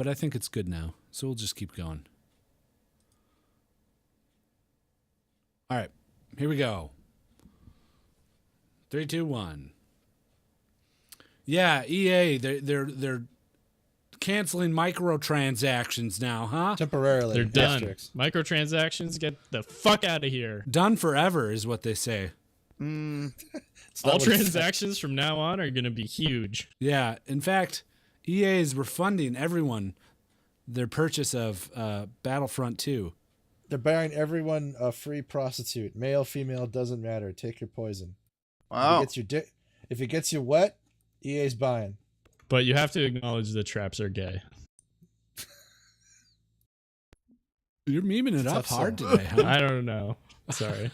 but I think it's good now. So we'll just keep going. All right, here we go. 3, 2, 1. Yeah, EA, they're canceling microtransactions now, huh? Temporarily. They're done. Asterisks. Microtransactions, get the fuck out of here. Done forever is what they say. All transactions from now on are going to be huge. Yeah, in fact, EA is refunding everyone their purchase of Battlefront 2. They're buying everyone a free prostitute. Male, female, doesn't matter. Take your poison. Wow. If it gets you wet, EA's buying. But you have to acknowledge the traps are gay. You're memeing it up Tough hard sell. today, huh? I don't know. Sorry.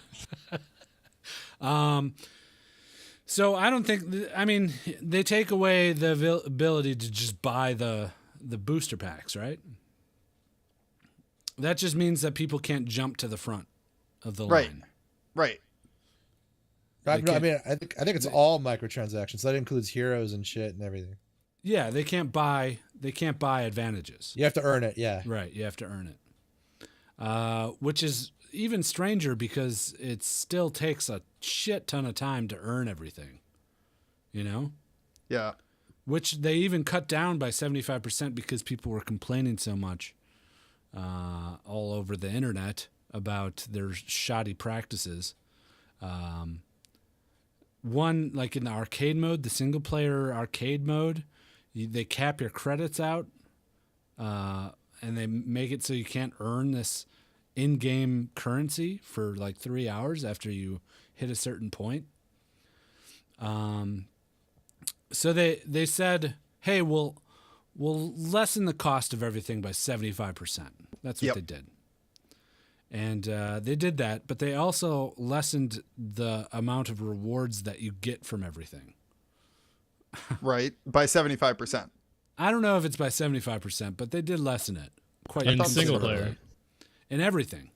So I don't think. I mean, they take away the ability to just buy the booster packs, right? That just means that people can't jump to the front of the line. Right. I mean, I think it's all microtransactions. That includes heroes and shit and everything. Yeah, they can't buy advantages. You have to earn it. Yeah. Right, you have to earn it. Which is even stranger because it still takes a shit ton of time to earn everything. You know? Yeah. Which they even cut down by 75% because people were complaining so much all over the internet about their shoddy practices. One, like in the arcade mode, the single player arcade mode, they cap your credits out and they make it so you can't earn this in-game currency for like 3 hours after you hit a certain point. So they said, hey, we'll lessen the cost of everything by 75%. That's what they did. And they did that, but they also lessened the amount of rewards that you get from everything. Right. By 75%. I don't know if it's by 75%, but they did lessen it quite In considerably. single player. In everything.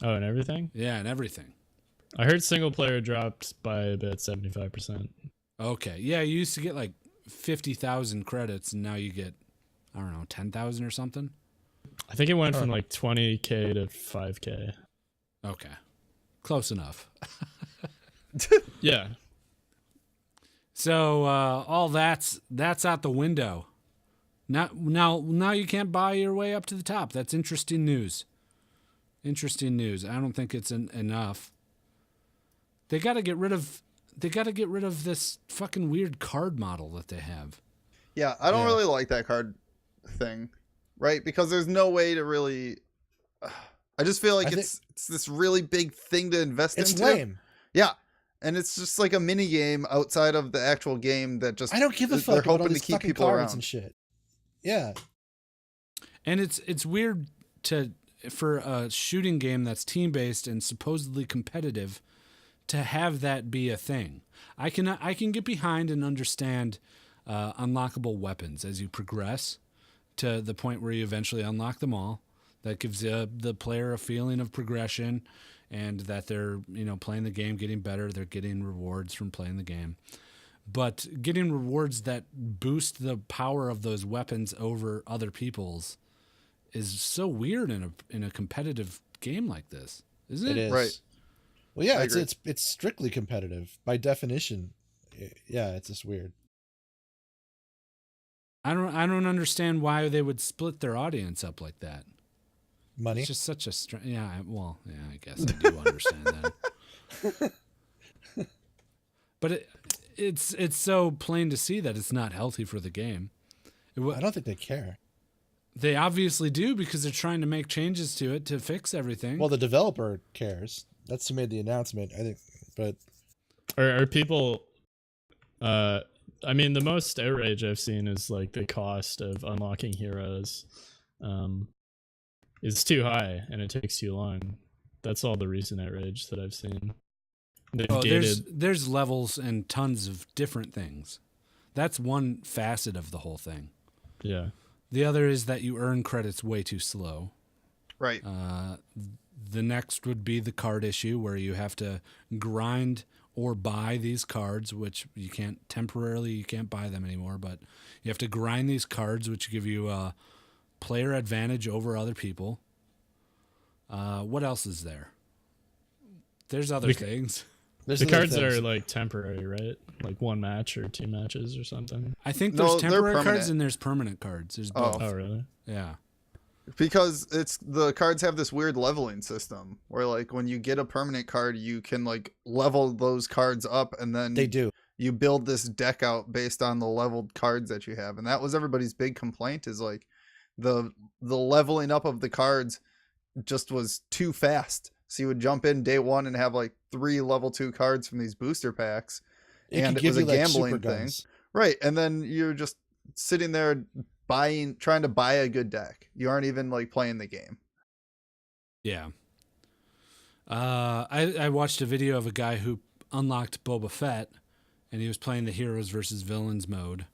Oh, and everything? Yeah, in everything. I heard single player dropped by about 75%. Okay. Yeah, you used to get like 50,000 credits, and now you get, I don't know, 10,000 or something? I think it went from like 20K to 5K. Okay. Close enough. Yeah. So all that's out the window. Now you can't buy your way up to the top. That's interesting news. Interesting news. I don't think it's enough. They got to get rid of this fucking weird card model that they have. Yeah, I don't really like that card thing, right? Because there's no way to really. I just feel like it's this really big thing to invest into. It's lame. Yeah, and it's just like a mini game outside of the actual game that just. I don't give a fuck They're about all hoping to these keep fucking people cards around and shit. Yeah. And it's weird for a shooting game that's team based and supposedly competitive to have that be a thing. I can get behind and understand unlockable weapons as you progress to the point where you eventually unlock them all. That gives the player a feeling of progression and that they're, playing the game, getting better. They're getting rewards from playing the game. But getting rewards that boost the power of those weapons over other people's is so weird in a competitive game like this, isn't it? It is. Right. Well, yeah, I it's strictly competitive by definition. Yeah, it's just weird. I don't understand why they would split their audience up like that. Money. It's just such a I guess I do understand that. But it's so plain to see that it's not healthy for the game. I don't think they care. They obviously do because they're trying to make changes to it to fix everything. Well, the developer cares. That's who made the announcement, I think. But Are people? I mean, the most outrage I've seen is like the cost of unlocking heroes. Is too high and it takes too long. That's all the recent outrage that I've seen. There's levels and tons of different things. That's one facet of the whole thing. Yeah. The other is that you earn credits way too slow. Right. The next would be the card issue where you have to grind or buy these cards, which you can't buy them anymore, but you have to grind these cards, which give you player advantage over other people. What else is there? There's other things. The cards are like temporary, right? Like 1 match or 2 matches or something. I think there's temporary cards permanent. and there's permanent cards. There's both. Oh, really? Yeah. Because the cards have this weird leveling system where like when you get a permanent card, you can like level those cards up, and then They do. you build this deck out based on the leveled cards that you have. And that was everybody's big complaint, is like the leveling up of the cards just was too fast. So you would jump in day 1 and have like 3 level 2 cards from these booster packs. And it was a gambling thing. Right. And then you're just sitting there trying to buy a good deck. You aren't even like playing the game. Yeah. I watched a video of a guy who unlocked Boba Fett, and he was playing the heroes versus villains mode.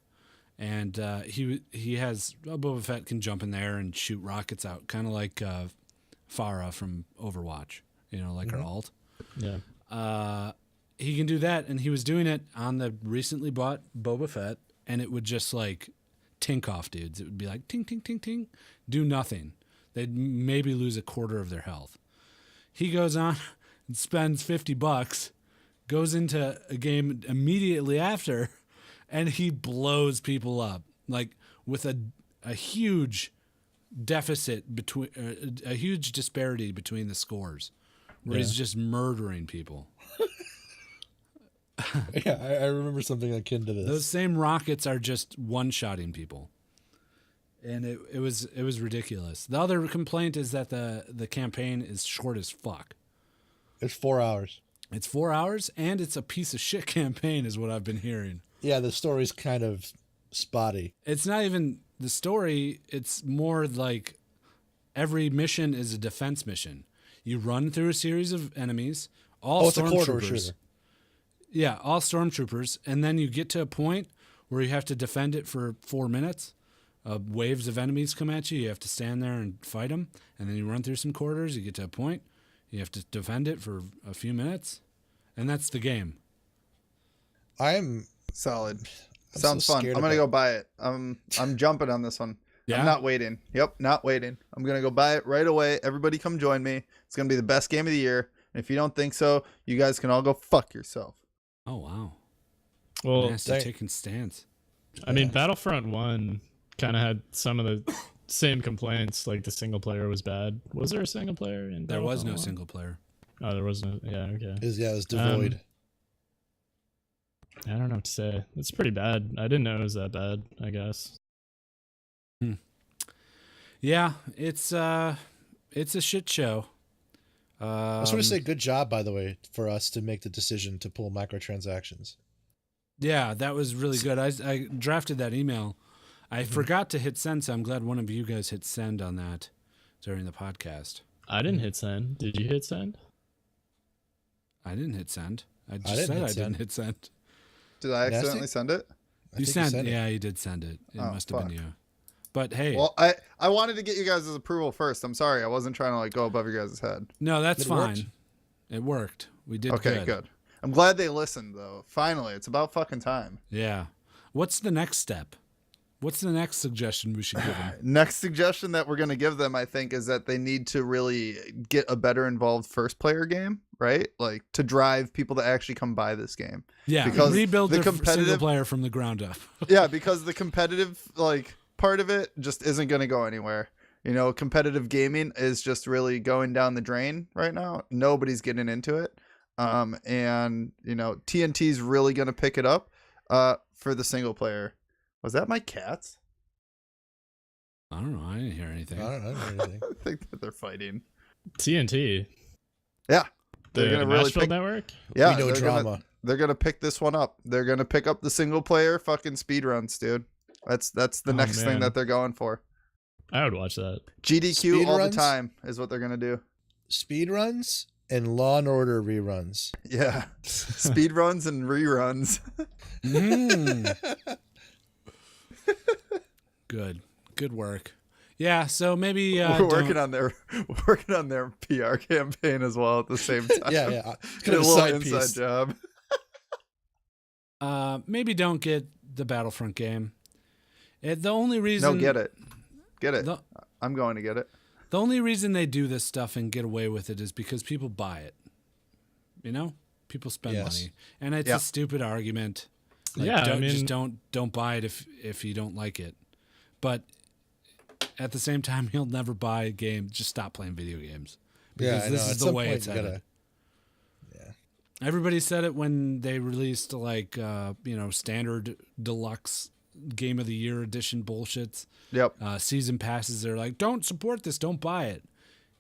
And he has Boba Fett can jump in there and shoot rockets out, kind of like Farah from Overwatch, like her alt. Yeah. He can do that, and he was doing it on the recently bought Boba Fett, and it would just like tink off dudes. It would be like ting, ting, ting, ting, do nothing. They'd maybe lose a quarter of their health. He goes on and spends $50, goes into a game immediately after, and he blows people up, like with a huge deficit between a huge disparity between the scores, where he's just murdering people. Yeah, I remember something akin to this. Those same rockets are just one-shotting people, and it was ridiculous. The other complaint is that the campaign is short as fuck. It's 4 hours. It's 4 hours, and it's a piece of shit campaign, is what I've been hearing. Yeah, the story's kind of spotty. It's not even the story. It's more like every mission is a defense mission. You run through a series of enemies, all it's a corridor stormtroopers. shooter. Yeah, all stormtroopers, and then you get to a point where you have to defend it for 4 minutes. Waves of enemies come at you. You have to stand there and fight them, and then you run through some corridors. You get to a point. You have to defend it for a few minutes, and that's the game. I'm Solid. I'm Sounds so fun. scared I'm gonna about go buy it. I'm jumping on this one. Yeah? I'm not waiting. Yep, not waiting. I'm gonna go buy it right away. Everybody come join me. It's gonna be the best game of the year. And if you don't think so, you guys can all go fuck yourself. Oh, wow. Well, Nasty taking stance. I mean, Battlefront 1 kind of had some of the same complaints, like the single player was bad. Was there a single player in There was no Battlefront 1? single player. Oh, there was no. Yeah, okay. it was devoid. I don't know what to say. It's pretty bad. I didn't know it was that bad, I guess. Yeah, it's a shit show. I just want to say good job, by the way, for us to make the decision to pull microtransactions. Yeah, that was really good. I drafted that email. I forgot to hit send, so I'm glad one of you guys hit send on that during the podcast. I didn't hit send. Did you hit send? I didn't hit send. I just didn't said hit I send. didn't hit send. Did I accidentally send it? You think sent, it. yeah, you did send it. It Oh, must have been fuck. you. But hey, Well, I wanted to get you guys' approval first. I'm sorry. I wasn't trying to like go above your guys' head. no, that's It fine. worked. It worked. We did Okay, good. I'm glad they listened though. Finally, it's about fucking time. Yeah. What's the next step? What's the next suggestion we should give them? Next suggestion that we're going to give them, I think, is that they need to really get a better involved first player game, right? Like to drive people to actually come buy this game. Yeah, Because rebuild the the single competitive- player from the ground up. Yeah, because the competitive like part of it just isn't going to go anywhere. You know, competitive gaming is just really going down the drain right now. Nobody's getting into it. And you know, TNT's really going to pick it up for the single player. Was that my cats? I don't know. I didn't hear anything. I don't know anything. I think that they're fighting. TNT. Yeah. The They're gonna really Nashville pick, Network? yeah, We know drama. They're gonna pick this one up. They're gonna pick up the single player fucking speedruns, dude. That's the Oh, next thing man. that they're going for. I would watch that. GDQ all the Speedruns? time is what they're gonna do. Speedruns and Law and Order reruns. Yeah. Speedruns and reruns. Mm. Good work. Yeah, so maybe We're working on their PR campaign as well at the same time. Yeah. It's Kind a of a little side inside piece. job. maybe don't get the Battlefront game. The only reason No, get it. Get it. I'm going to get it. The only reason they do this stuff and get away with it is because people buy it. You know, people spend money, and it's a stupid argument. Like, just don't buy it if you don't like it. But at the same time, you'll never buy a game. Just stop playing video games. Because this is the way it's headed. Everybody said it when they released like standard deluxe game of the year edition bullshits. Yep. Season passes. They're like, don't support this. Don't buy it.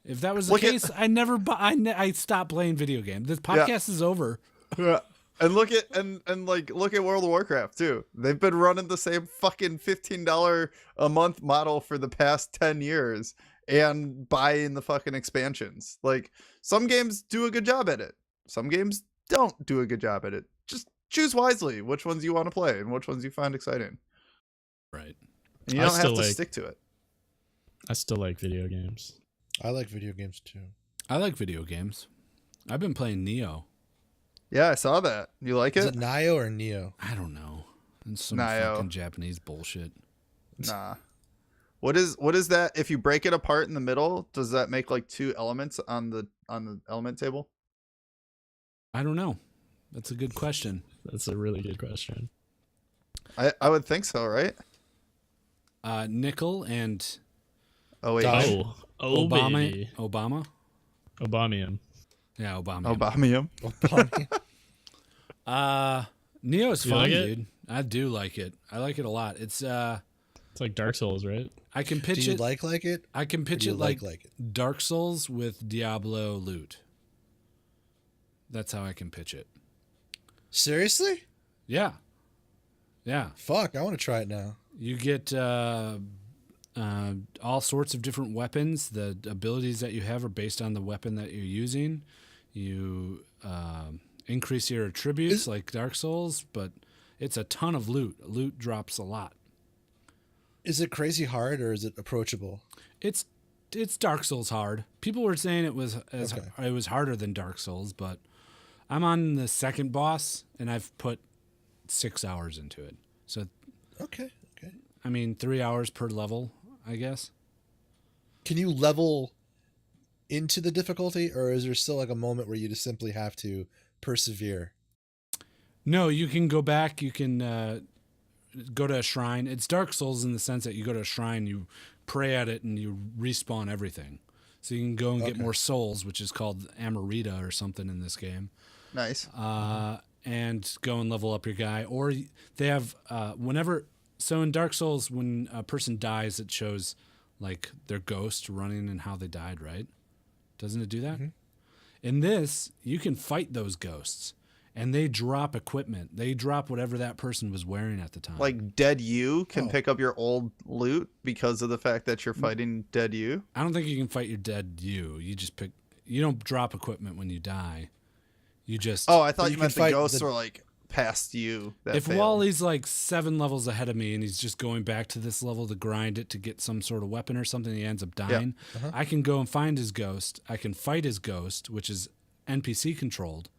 If that was the case, I stopped playing video games. This podcast is over. Yeah. And look at World of Warcraft too. They've been running the same fucking $15 a month model for the past 10 years and buying the fucking expansions. Like, some games do a good job at it. Some games don't do a good job at it. Just choose wisely which ones you want to play and which ones you find exciting. Right. And you don't have to stick to it. I still like video games. I like video games too. I like video games. I've been playing Neo. Yeah, I saw that. You like Is it? it Nio or Neo? I don't know. It's some Nio. fucking Japanese bullshit. Nah. What is that? If you break it apart in the middle, does that make like two elements on the element table? I don't know. That's a good question. That's a really good question. I would think so, right? Nickel and Oh wait. Obama. Baby. Obamium. Yeah, Obama. Obamium. Neo's You fun, like it? dude. I do like it. I like it a lot. It's like Dark Souls, right? I can pitch Do you it. like it? I can pitch Or it do you like it? Dark Souls with Diablo loot. That's how I can pitch it. Seriously? Yeah. Yeah. Fuck, I want to try it now. You get all sorts of different weapons. The abilities that you have are based on the weapon that you're using. You increase your attributes like Dark Souls, but it's a ton of loot. Loot drops a lot. Is it crazy hard or is it approachable? It's Dark Souls hard. People were saying it was it was harder than Dark Souls, but I'm on the second boss and I've put 6 hours into it. So Okay. I mean 3 hours per level, I guess. Can you level into the difficulty, or is there still like a moment where you just simply have to persevere? No, you can go back. You can go to a shrine. It's Dark Souls in the sense that you go to a shrine, you pray at it, and you respawn everything. So you can go and get more souls, which is called Amarita or something in this game. Nice. And go and level up your guy. Or they have whenever. So in Dark Souls, when a person dies, it shows like their ghost running and how they died, right? Doesn't it do that? Mm-hmm. In this, you can fight those ghosts, and they drop equipment. They drop whatever that person was wearing at the time. Like dead you can pick up your old loot because of the fact that you're fighting dead you? I don't think you can fight your dead you. You just pick. You don't drop equipment when you die. You just. Oh, I thought you can meant the fight ghosts were like past you. If Wally's like 7 levels ahead of me and he's just going back to this level to grind it to get some sort of weapon or something, he ends up dying. Yeah. I can go and find his ghost. I can fight his ghost, which is NPC controlled.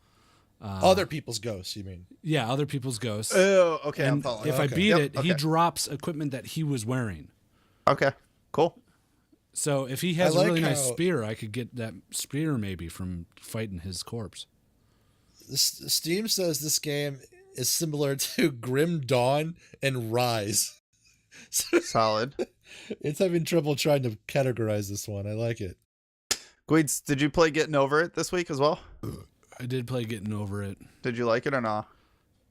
Other people's ghosts, you mean? Yeah, other people's ghosts. Oh, okay. And if I beat it, he drops equipment that he was wearing. Okay, cool. So if he has a really nice spear, I could get that spear maybe from fighting his corpse. Steam says this game is similar to Grim Dawn and Rise. Solid. It's having trouble trying to categorize this one. I like it. Gweeds, did you play Getting Over It this week as well? I did play Getting Over It. Did you like it or not?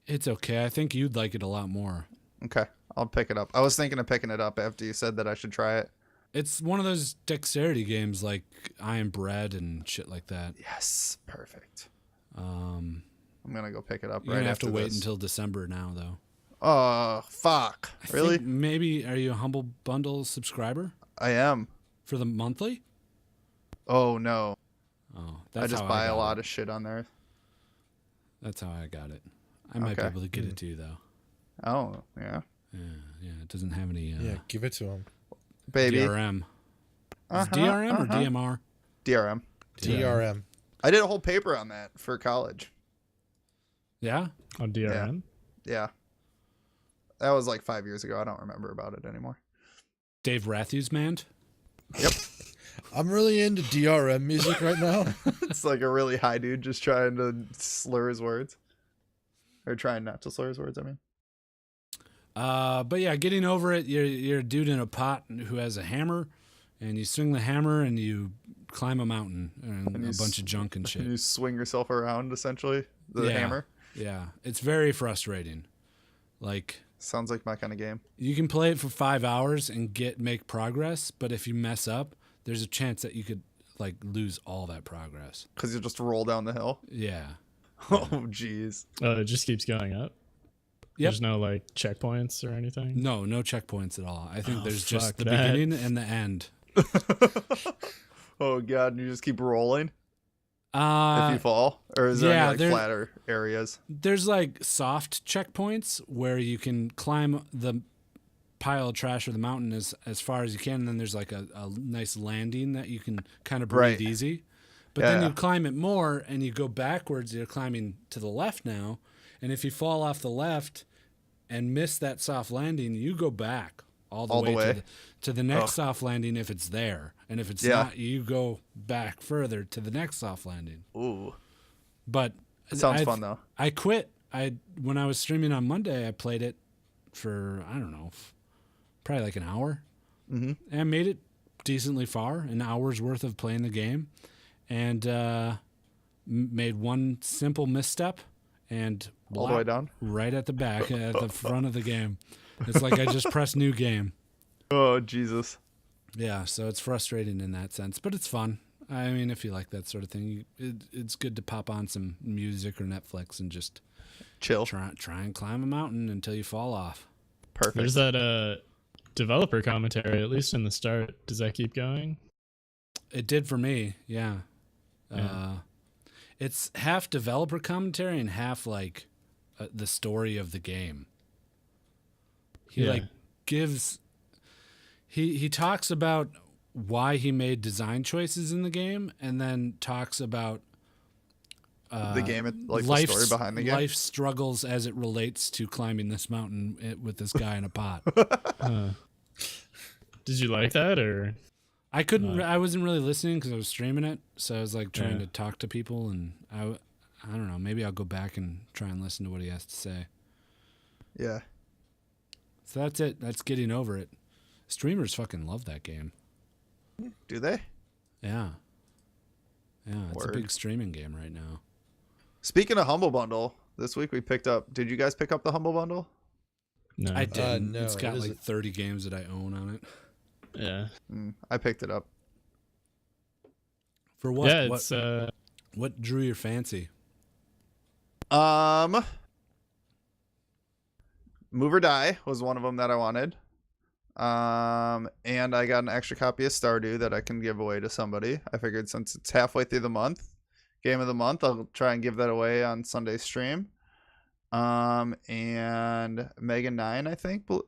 It's okay. I think you'd like it a lot more. Okay, I'll pick it up. I was thinking of picking it up after you said that I should try it. It's one of those dexterity games like I Am Bread and shit like that. Yes, perfect. I'm gonna go pick it up. You're right gonna have after to wait this. until December now, though. Oh, fuck! Really? Maybe are you a Humble Bundle subscriber? I am. For the monthly? Oh no. Oh, I just buy a lot of shit on there. That's how I got it. I might be able to get it to you though. Oh yeah. Yeah. It doesn't have any. Yeah, give it to him, baby. DRM. Is DRM or DMR? DRM. DRM. I did a whole paper on that for college. Yeah? On DRM? Yeah. That was like 5 years ago. I don't remember about it anymore. Dave Matthews Mand? Yep. I'm really into DRM music right now. It's like a really high dude just trying to slur his words. Or trying not to slur his words, I mean. But yeah, getting over it. You're a dude in a pot who has a hammer, and you swing the hammer and you climb a mountain and you a bunch of junk and shit. You swing yourself around, essentially. The hammer. Yeah, it's very frustrating. Like, sounds like my kind of game. You can play it for 5 hours and make progress, but if you mess up, there's a chance that you could like lose all that progress. Because you just roll down the hill. Yeah. Oh, jeez. It just keeps going up. Yep. There's no like checkpoints or anything. No checkpoints at all. I think there's just fuck the that. beginning and the end. Oh god, and you just keep rolling if you fall, or is there any like flatter areas? There's like soft checkpoints where you can climb the pile of trash or the mountain as far as you can, and then there's like a nice landing that you can kind of breathe easy. But then you climb it more and you go backwards. You're climbing to the left now, and if you fall off the left and miss that soft landing, you go back all the way. To the next soft landing if it's there. And if it's not, you go back further to the next soft landing. Ooh. But it sounds fun though. I quit. When I was streaming on Monday, I played it for, I don't know, probably like an hour. Mm-hmm. And I made it decently far, an hour's worth of playing the game. And made one simple misstep and all the way down? Right at the back, at the front of the game. It's like I just pressed new game. Oh, Jesus. Yeah, so it's frustrating in that sense, but it's fun. I mean, if you like that sort of thing, it's good to pop on some music or Netflix and just chill. Try and climb a mountain until you fall off. Perfect. There's that developer commentary, at least in the start. Does that keep going? It did for me, yeah. It's half developer commentary and half like the story of the game. He talks about why he made design choices in the game, and then talks about the game, like the story behind the game, life struggles as it relates to climbing this mountain with this guy in a pot. Did you like that, or? I couldn't. I wasn't really listening because I was streaming it, so I was like trying to talk to people, and I don't know. Maybe I'll go back and try and listen to what he has to say. Yeah. So that's it. That's getting over it. Streamers fucking love that game. Do they? Yeah. Yeah, it's a big streaming game right now. Speaking of Humble Bundle, this week we picked up. Did you guys pick up the Humble Bundle? No. I didn't. No. It's got like 30 games that I own on it. Yeah. I picked it up. For what? Yeah, it's what drew your fancy? Move or Die was one of them that I wanted. And I got an extra copy of Stardew that I can give away to somebody. I figured since it's halfway through the month, game of the month, I'll try and give that away on Sunday's stream. And Mega 9,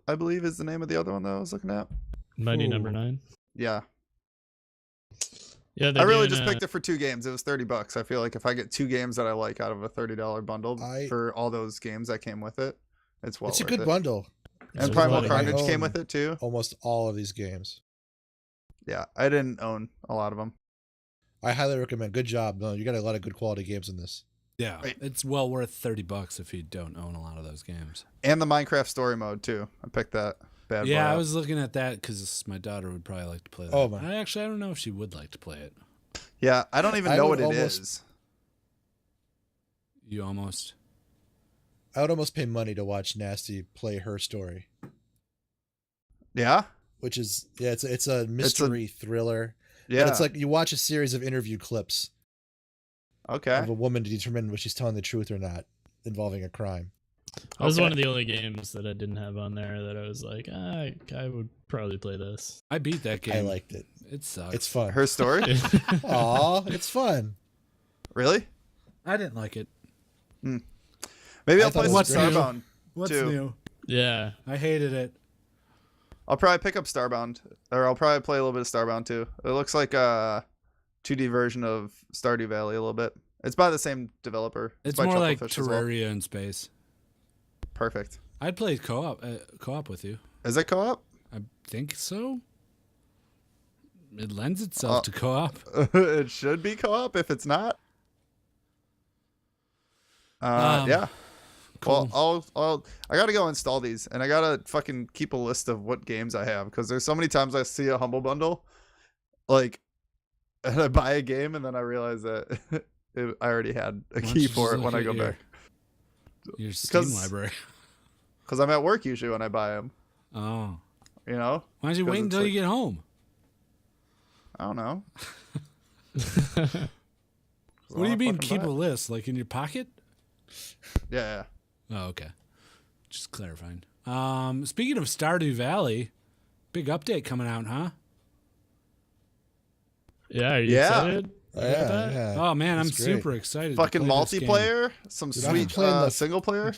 I believe is the name of the other one that I was looking at. Mighty Number 9. Yeah. Yeah, I really just picked it for 2 games. It was $30. I feel like if I get 2 games that I like out of a $30 bundle for all those games that came with it, it's a good bundle. And Primal Carnage came with it too. Almost all of these games. Yeah, I didn't own a lot of them. I highly recommend. Good job. No, you got a lot of good quality games in this. Yeah, it's well worth $30 if you don't own a lot of those games. And the Minecraft story mode too. I picked that bad boy I up. was looking at that because my daughter would probably like to play that. Oh my! I don't know if she would like to play it. Yeah, I don't even know what it is. You almost. I would almost pay money to watch Nasty play her story. Yeah, which is it's a mystery thriller. Yeah, but it's like you watch a series of interview clips. Okay. Of a woman to determine if she's telling the truth or not, involving a crime. That was one of the only games that I didn't have on there that I was like, I would probably play this. I beat that game. I liked it. It sucks. It's fun. Her story? Aw, it's fun. Really? I didn't like it. Maybe I'll play some Starbound. What's too. new? Yeah. I hated it. I'll probably pick up Starbound, or I'll probably play a little bit of Starbound too. It looks like a 2D version of Stardew Valley a little bit. It's by the same developer. It's by more like Chucklefish as Terraria in space. Perfect. I'd play co-op with you. Is it co-op? I think so. It lends itself to co-op. It should be co-op if it's not. Yeah. Cool. Well, I gotta go install these, and I gotta fucking keep a list of what games I have, because there's so many times I see a Humble Bundle, like, and I buy a game, and then I realize that I already had a Why don't key you for just it when look I at go back. Your Steam 'Cause- library. Because I'm at work usually when I buy them. Oh. You know? Why don't you 'Cause wait it's until like- you get home? I don't know. What do you mean keep a list? Like in your pocket? Yeah. Oh, okay. Just clarifying. Speaking of Stardew Valley, big update coming out, huh? Yeah, are you Yeah. excited? Yeah. Oh man, I'm That's great. super excited. Fucking to play this game. multiplayer, some Dude, I've been sweet playing the- single player.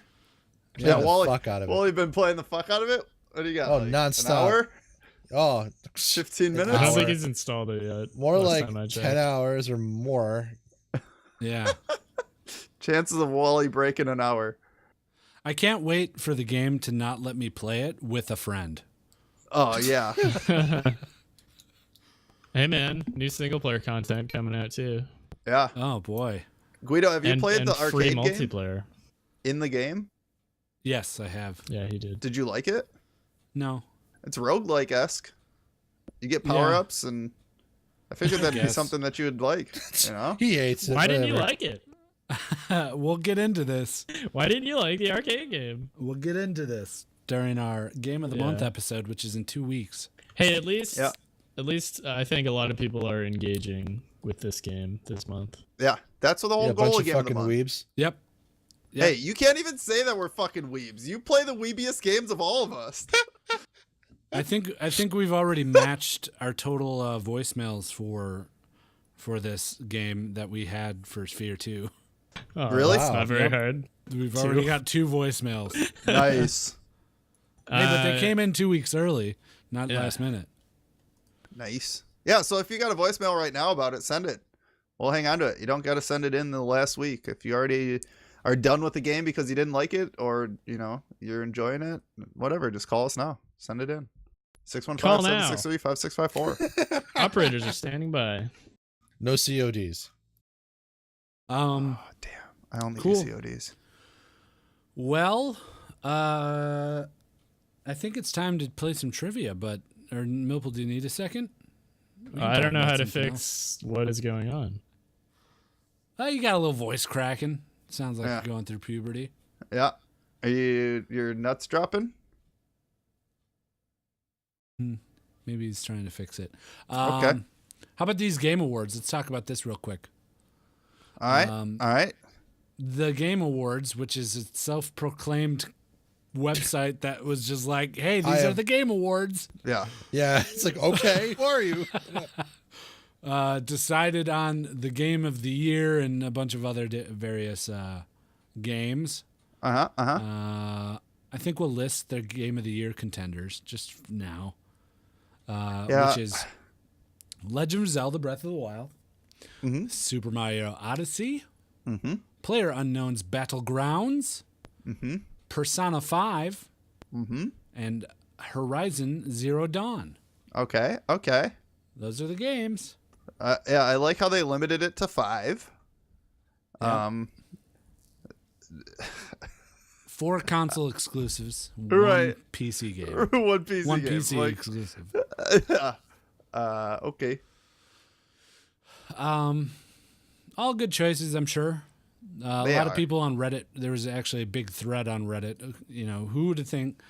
Playing the Wally, fuck out of it. Wally been playing the fuck out of it. What do you got? Oh, like, nonstop. An hour? Oh, 15 An I minutes? don't think hour. he's installed it yet. more last like time I 10 checked. hours or more. Yeah. Chances of Wally breaking an hour. I can't wait for the game to not let me play it with a friend. Oh yeah. Hey man, new single player content coming out too. Yeah. Oh boy. Guido, have you and, played and the free arcade game multiplayer. in the game? Yes, I have. Yeah, he did. Did you like it? No. It's roguelike-esque. You get power-ups, and I figured that'd be guess. something that you would like, you know? He hates it. Why didn't you whatever. like it? We'll get into this. Why didn't you like the arcade game? We'll get into this during our Game of the Yeah. Month episode, which is in 2 weeks. Hey, at least Yeah. I think a lot of people are engaging with this game this month. Yeah, that's the whole Yeah, a bunch goal of of Game of the fucking Month. weebs. Yep. Yeah. Hey, you can't even say that we're fucking weebs. You play the weebiest games of all of us. I think we've already matched our total voicemails for this game that we had for Sphere 2. Oh, Really? That's not very Yep. hard. We've already got 2 voicemails. Hey, Nice. but they came in 2 weeks early, not yeah. last minute. Nice. Yeah, so if you got a voicemail right now about it, send it. We'll hang on to it. You don't got to send it in the last week. If you already are done with the game because you didn't like it, or, you know, you're enjoying it, whatever, just call us now. Send it in. Call now. 615-763-5654. Operators are standing by. No CODs. Oh, damn. I only Cool. do CODs. Well, I think it's time to play some trivia, but or Milple, do you need a second? We can I talk don't know about how to something fix what is going on. else. You got a little voice cracking. Sounds like Yeah. you're going through puberty. Yeah. Are your nuts dropping? Maybe he's trying to fix it. Okay. How about these Game Awards? Let's talk about this real quick. All right. Um, All right. The Game Awards, which is a self-proclaimed website that was just like, hey, these are the Game Awards, Yeah. Yeah, it's like, okay, who are you? decided on the Game of the Year and a bunch of other various games. Uh-huh. Uh-huh. I think we'll list their Game of the Year contenders just now, Yeah. which is Legend of Zelda Breath of the Wild, Mhm. Super Mario Odyssey, Mhm. PlayerUnknown's Battlegrounds, Mhm. Persona 5, Mhm. and Horizon Zero Dawn. Okay. Okay. Those are the games. Yeah, I like how they limited it to 5. Yeah. 4 console exclusives, 1 Right. PC game. One PC 1 game. PC Like, exclusive. okay. All good choices, I'm sure. A They lot of are. people on Reddit. There was actually a big thread on Reddit. You know, who would think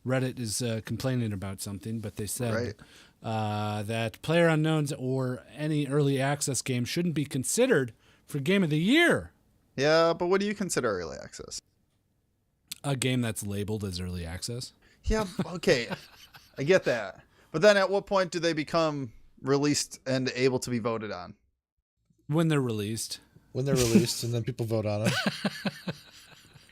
Reddit is complaining about something? But they said Right. that PlayerUnknown's or any early access game shouldn't be considered for Game of the Year. Yeah, but what do you consider early access? A game that's labeled as early access. Yeah, okay. I get that. But then at what point do they become released and able to be voted on? When they're released. When they're released, and then people vote on them.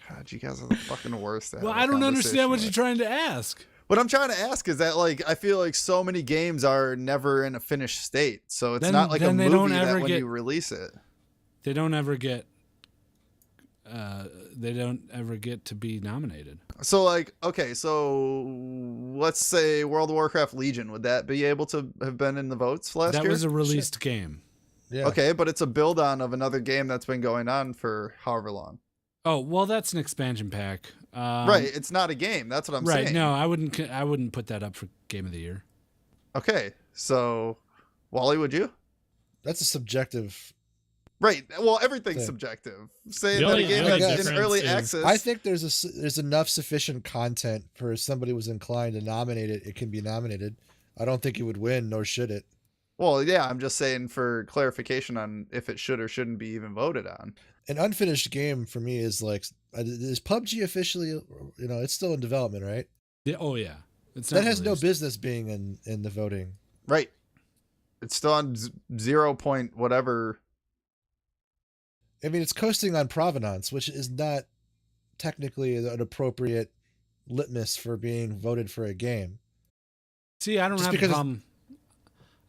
God, you guys are the fucking worst. at Well, having I don't a understand what conversation you're with. trying to ask. What I'm trying to ask is that, like, I feel like so many games are never in a finished state. So it's Then- not like a then they movie don't that ever when get- you release it. They don't ever get they don't ever get to be nominated. So like, okay, so let's say World of Warcraft Legion, would that be able to have been in the votes last year? That was a released game. Yeah. Okay, but it's a build on of another game that's been going on for however long. Oh, well, that's an expansion pack. Right, it's not a game. That's what I'm saying. Right, no, I wouldn't put that up for Game of the Year. Okay, so Wally, would you? That's a subjective. Right. Well, everything's Thing. subjective. Saying The that a only- game the only that's in difference early is- access. I think there's enough sufficient content for if somebody was inclined to nominate it. It can be nominated. I don't think it would win, nor should it. Well, yeah, I'm just saying for clarification on if it should or shouldn't be even voted on. An unfinished game for me is like, is PUBG officially? It's still in development, right? Yeah, oh yeah, it's That not has no released. business being in the voting. Right. It's still on 0 point whatever. I mean, it's coasting on provenance, which is not technically an appropriate litmus for being voted for a game. See, I don't Just have a because problem.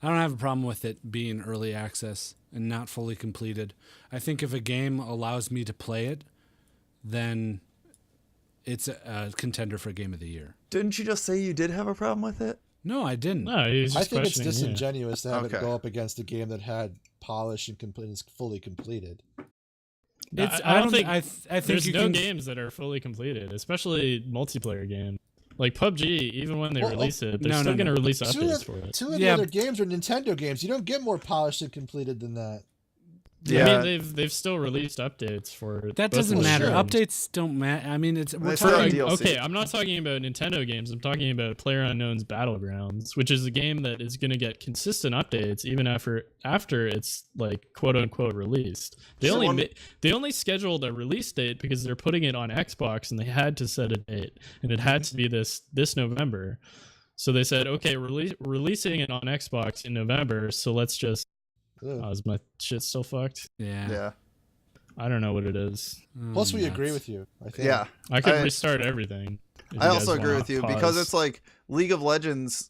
I don't have a problem with it being early access and not fully completed. I think if a game allows me to play it, then it's a contender for Game of the Year. Didn't you just say you did have a problem with it? No, I didn't. No, he's I just think it's questioning you. disingenuous to have it Okay. go up against a game that had polish and is fully completed. It's, I don't think I think there's you no can, games that are fully completed, especially multiplayer games. Like PUBG, even when they Well, release it, they're no, still no, going to no. release Two updates of, for it. two of Yeah. the other games are Nintendo games. You don't get more polished and completed than that. Yeah. I mean, they've still released updates for that both doesn't of those matter. games. Updates don't matter. I mean, we're They still have talking. DLC. Okay, I'm not talking about Nintendo games. I'm talking about PlayerUnknown's Battlegrounds, which is a game that is going to get consistent updates even after it's like quote unquote released. They So they only scheduled a release date because they're putting it on Xbox and they had to set a date, and it had to be this November. So they said, okay, releasing it on Xbox in November. So let's just. Ugh. Oh, is my shit still fucked? Yeah. Yeah. I don't know what it is. Plus, we nuts. agree with you. I think. Yeah. I could I- restart everything. if I you also guys agree wanna with you pause. because it's like League of Legends.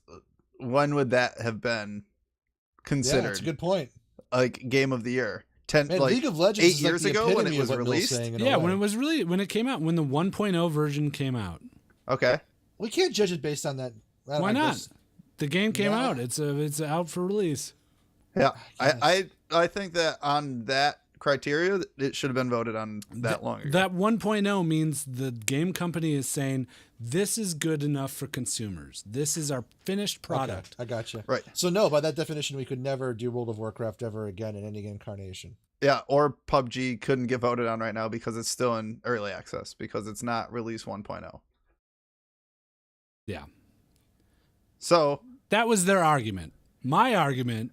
When would that have been Yeah, considered that's a good point. like Game of the Year? Man, Like League of Legends 8 is like years the ago when epitome it was of what Neil's released? saying in a Yeah, way. when it came out, when the 1.0 version came out. Okay. We can't judge it based on that. Why not? The game came No. out. It's out for release. Yeah. guess. I think that on that criteria, it should have been voted on that long ago. That 1.0 means the game company is saying this is good enough for consumers. This is our finished product. Okay, I gotcha. Right. So no, by that definition, we could never do World of Warcraft ever again in any incarnation. Yeah, or PUBG couldn't get voted on right now because it's still in early access because it's not release 1.0. Yeah. So, That was their argument. My argument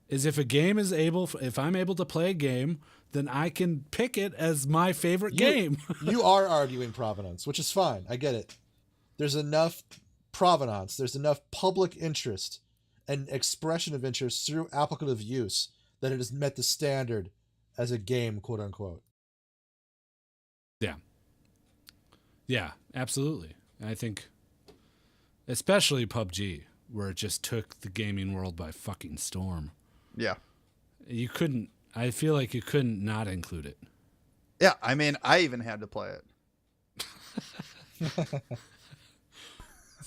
is if I'm able to play a game, then I can pick it as my favorite game. You are arguing provenance, which is fine. I get it. There's enough provenance. There's enough public interest and expression of interest through applicative use that it has met the standard as a game, quote unquote. Yeah, absolutely. I think especially PUBG, where it just took the gaming world by fucking storm. yeah. I feel like you couldn't not include it. Yeah, I mean, I even had to play it.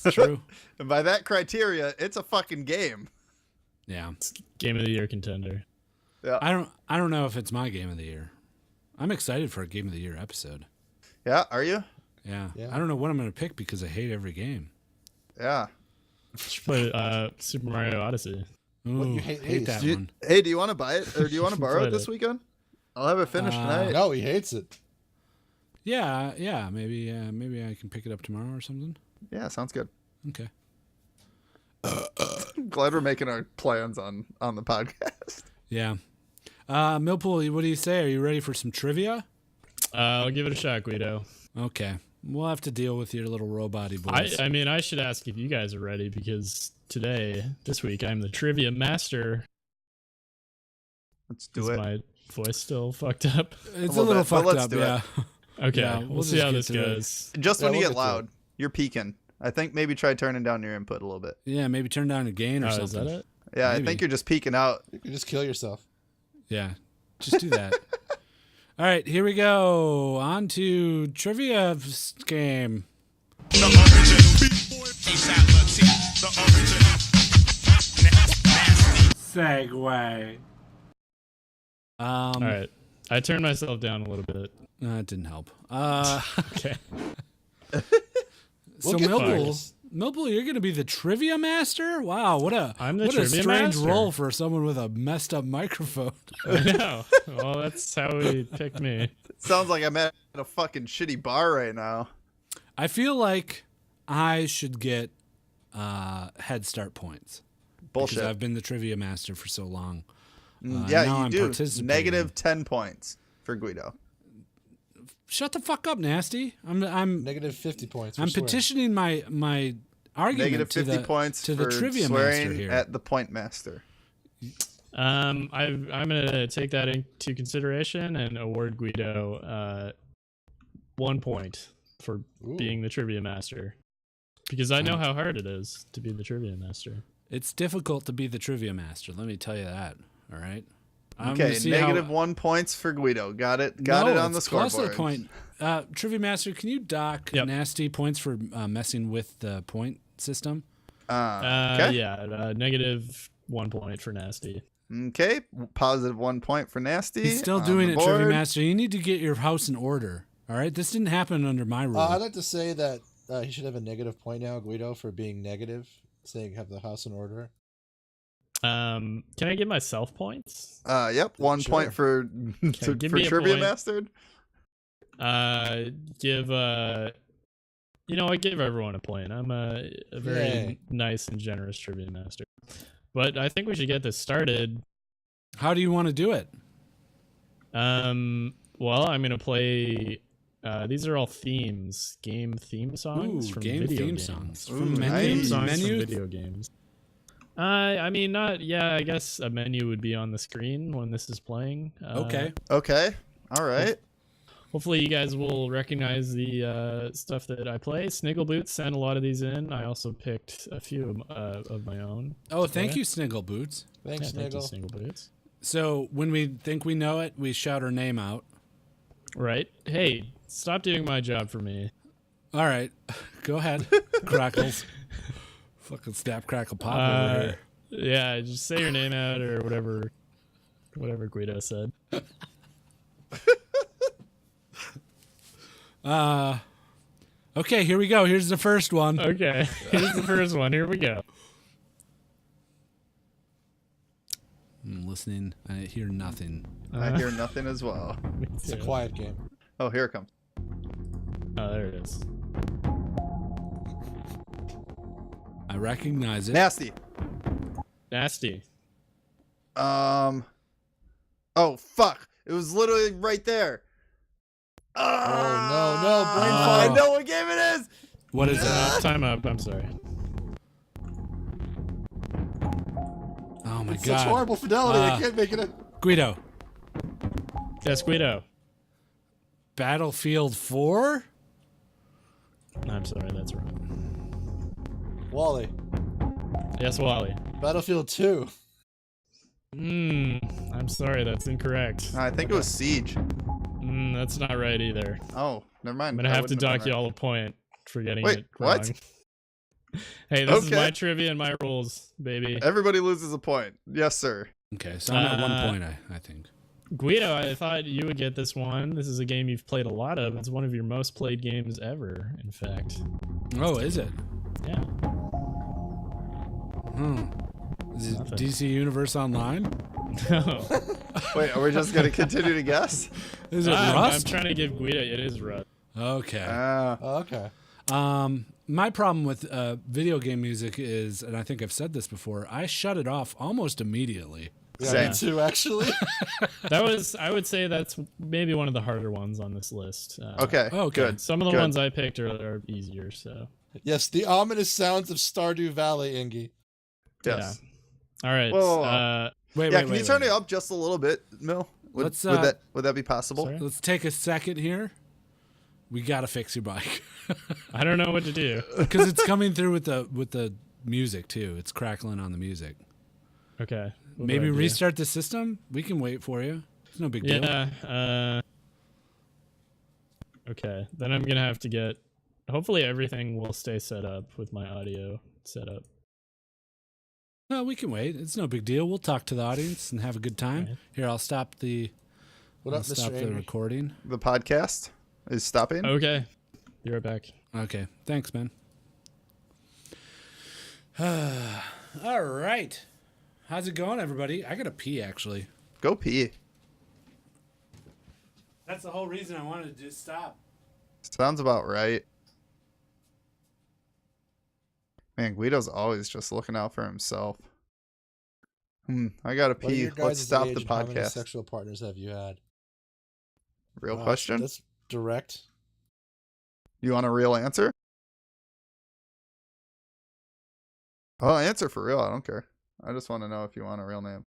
It's true. And by that criteria, it's a fucking game. Yeah. Game of the Year contender. Yeah. I don't know if it's my game of the year. I'm excited for a game of the year episode. Yeah, are you? Yeah. Yeah. I don't know what I'm going to pick because I hate every game. Yeah. Should play Super Mario Odyssey. Ooh, What, you hate that Do one. hey, do you want to buy it or do you want to borrow it Played this it. weekend? I'll have it finished tonight. No, he hates it. Yeah, maybe I can pick it up tomorrow or something. Yeah, sounds good. Okay. I'm glad we're making our plans on the podcast. Yeah. Millpool, what do you say? Are you ready for some trivia? I'll give it a shot, Guido. Okay. We'll have to deal with your little robot-y voice. I mean, I should ask if you guys are ready because this week, I'm the trivia master. Let's do Is it. my voice still fucked up? It's A a little little bit, but fucked let's up, do it. yeah. Okay, Yeah, we'll we'll see just how get this to it. goes. Just Yeah, when you we'll get get to loud, you're peaking. I think maybe try turning down your input a little bit. Yeah, maybe turn down a gain or Oh, something. is that it? Yeah, I Maybe. think you're just peeking out. You can just kill yourself. Yeah, just do that. All right, here we go. On to trivia game. The original B-boy. The original. Segue. All right. I turned myself down a little bit. It didn't help. Okay. So get Millpool, you're going to be the trivia master? Wow, what a trivia strange master. role for someone with a messed up microphone. I know. Well, that's how he picked me. Sounds like I'm at a fucking shitty bar right now. I feel like I should get head start points. Bullshit. Because I've been the trivia master for so long. Now Yeah, I'm you do. participating. Negative 10 points for Guido. Shut the fuck up, Nasty. I'm Negative 50 points. I'm swearing. petitioning my argument Negative to 50 the, points to the for trivia swearing master here. at the point master. I'm gonna take that into consideration and award Guido 1 point for being the trivia master, because I know how hard it is to be the trivia master. It's difficult to be the trivia master. Let me tell you that. All right. I'm Okay, gonna see negative how, 1 points for Guido. Got it on the it's scoreboard. plus a point. Trivia master, can you dock Yep. Nasty points for messing with the point system? Okay. Yeah, negative 1 point for Nasty. Okay. Positive 1 point for Nasty. He's still on doing the it, trivia board. master. You need to get your house in order. All right. This didn't happen under my rule. I'd like to say that he should have a negative point now, Guido, for being negative, saying have the house in order. Can I give myself points? Yep. 1 Sure. point for give for me a trivia point. mastered. Give I give everyone a point. I'm a very Yay. nice and generous trivia master. But I think we should get this started. How do you want to do it? Well, I'm gonna play. These are all themes, game theme songs Ooh, from game video theme games. songs Ooh, from nice. Theme menu. songs Menu. from video games. I mean, not. Yeah, I guess a menu would be on the screen when this is playing. Okay. Okay. All right. Hopefully, you guys will recognize the stuff that I play. Sniggle Boots sent a lot of these in. I also picked a few of my own. Oh, thank you, Sniggle Boots. Thanks, Yeah, thank you, Sniggle. Sniggle Boots. So when we think we know it, we shout our name out. Right. Hey, stop doing my job for me. All right. Go ahead. Crackles. Fucking snap, crackle, pop over here. Yeah, just say your name out or whatever Guido said. Okay, here we go. Here's the first one. Okay, here's the first one. Here we go. I'm listening. I hear nothing. I hear nothing as well. It's a quiet game. Oh, here it comes. Oh, there it is. I recognize it. Nasty. Nasty. Oh fuck! It was literally right there. Oh, no, brain I fart. know what game it is. What is it? Time up. I'm sorry. Oh my It's god. such horrible fidelity. I can't make it. Guido. Yes, Guido. Battlefield 4? I'm sorry, that's wrong. Wally. Yes, Wally. Battlefield 2. I'm sorry, that's incorrect. I think it was Siege. That's not right either. Oh, never mind. I'm gonna That have to wouldn't have dock been you all a point for getting Wait, it wrong. what? Hey, this is Okay. my trivia and my rules, baby. right. Everybody loses a point. Yes, sir. Okay, so I'm at 1 point, I think. Guido, I thought you would get this one. This is a game you've played a lot of. It's one of your most played games ever, in fact. Oh, is it? Yeah. Is it Nothing. DC Universe Online? Wait, are we just gonna continue to guess? Is it I'm Rust? trying to give Guido. It is Rust. Okay. Oh, okay. My problem with video game music is, and I think I've said this before, I shut it off almost immediately. Yeah, me too, actually. That was, I would say, that's maybe one of the harder ones on this list. Okay. Okay. Good. Some of the Good. ones I picked are easier. So Yes, the ominous sounds of Stardew Valley, Ingy. Yes. yeah. All right. Whoa. Wait, Yeah. wait, Can wait, you turn wait. it up just a little bit, Mill? Let's, would that be possible? Sorry? Let's take a second here. We gotta fix your mic I don't know what to do. because it's coming through with the music too. It's crackling on the music. Okay. What do Maybe I do? restart the system. We can wait for you. It's no big deal. Yeah. Okay, then I'm gonna have to get. Hopefully, everything will stay set up with my audio set up. No, we can wait. It's no big deal. We'll talk to the audience and have a good time. Right. Here, I'll stop the. What up, Stop Mr. the Angry? recording. The podcast is stopping. Okay, be right back. Okay, thanks, man. All right. How's it going, everybody? I gotta pee, actually. Go pee. That's the whole reason I wanted to just stop. Sounds about right. Man, Guido's always just looking out for himself. I gotta What are pee. your Let's guys' stop age the and how many podcast. sexual partners have you had? Real Wow, question? That's direct. You want a real answer? I'll answer for real. I don't care. I just want to know if you want a real name.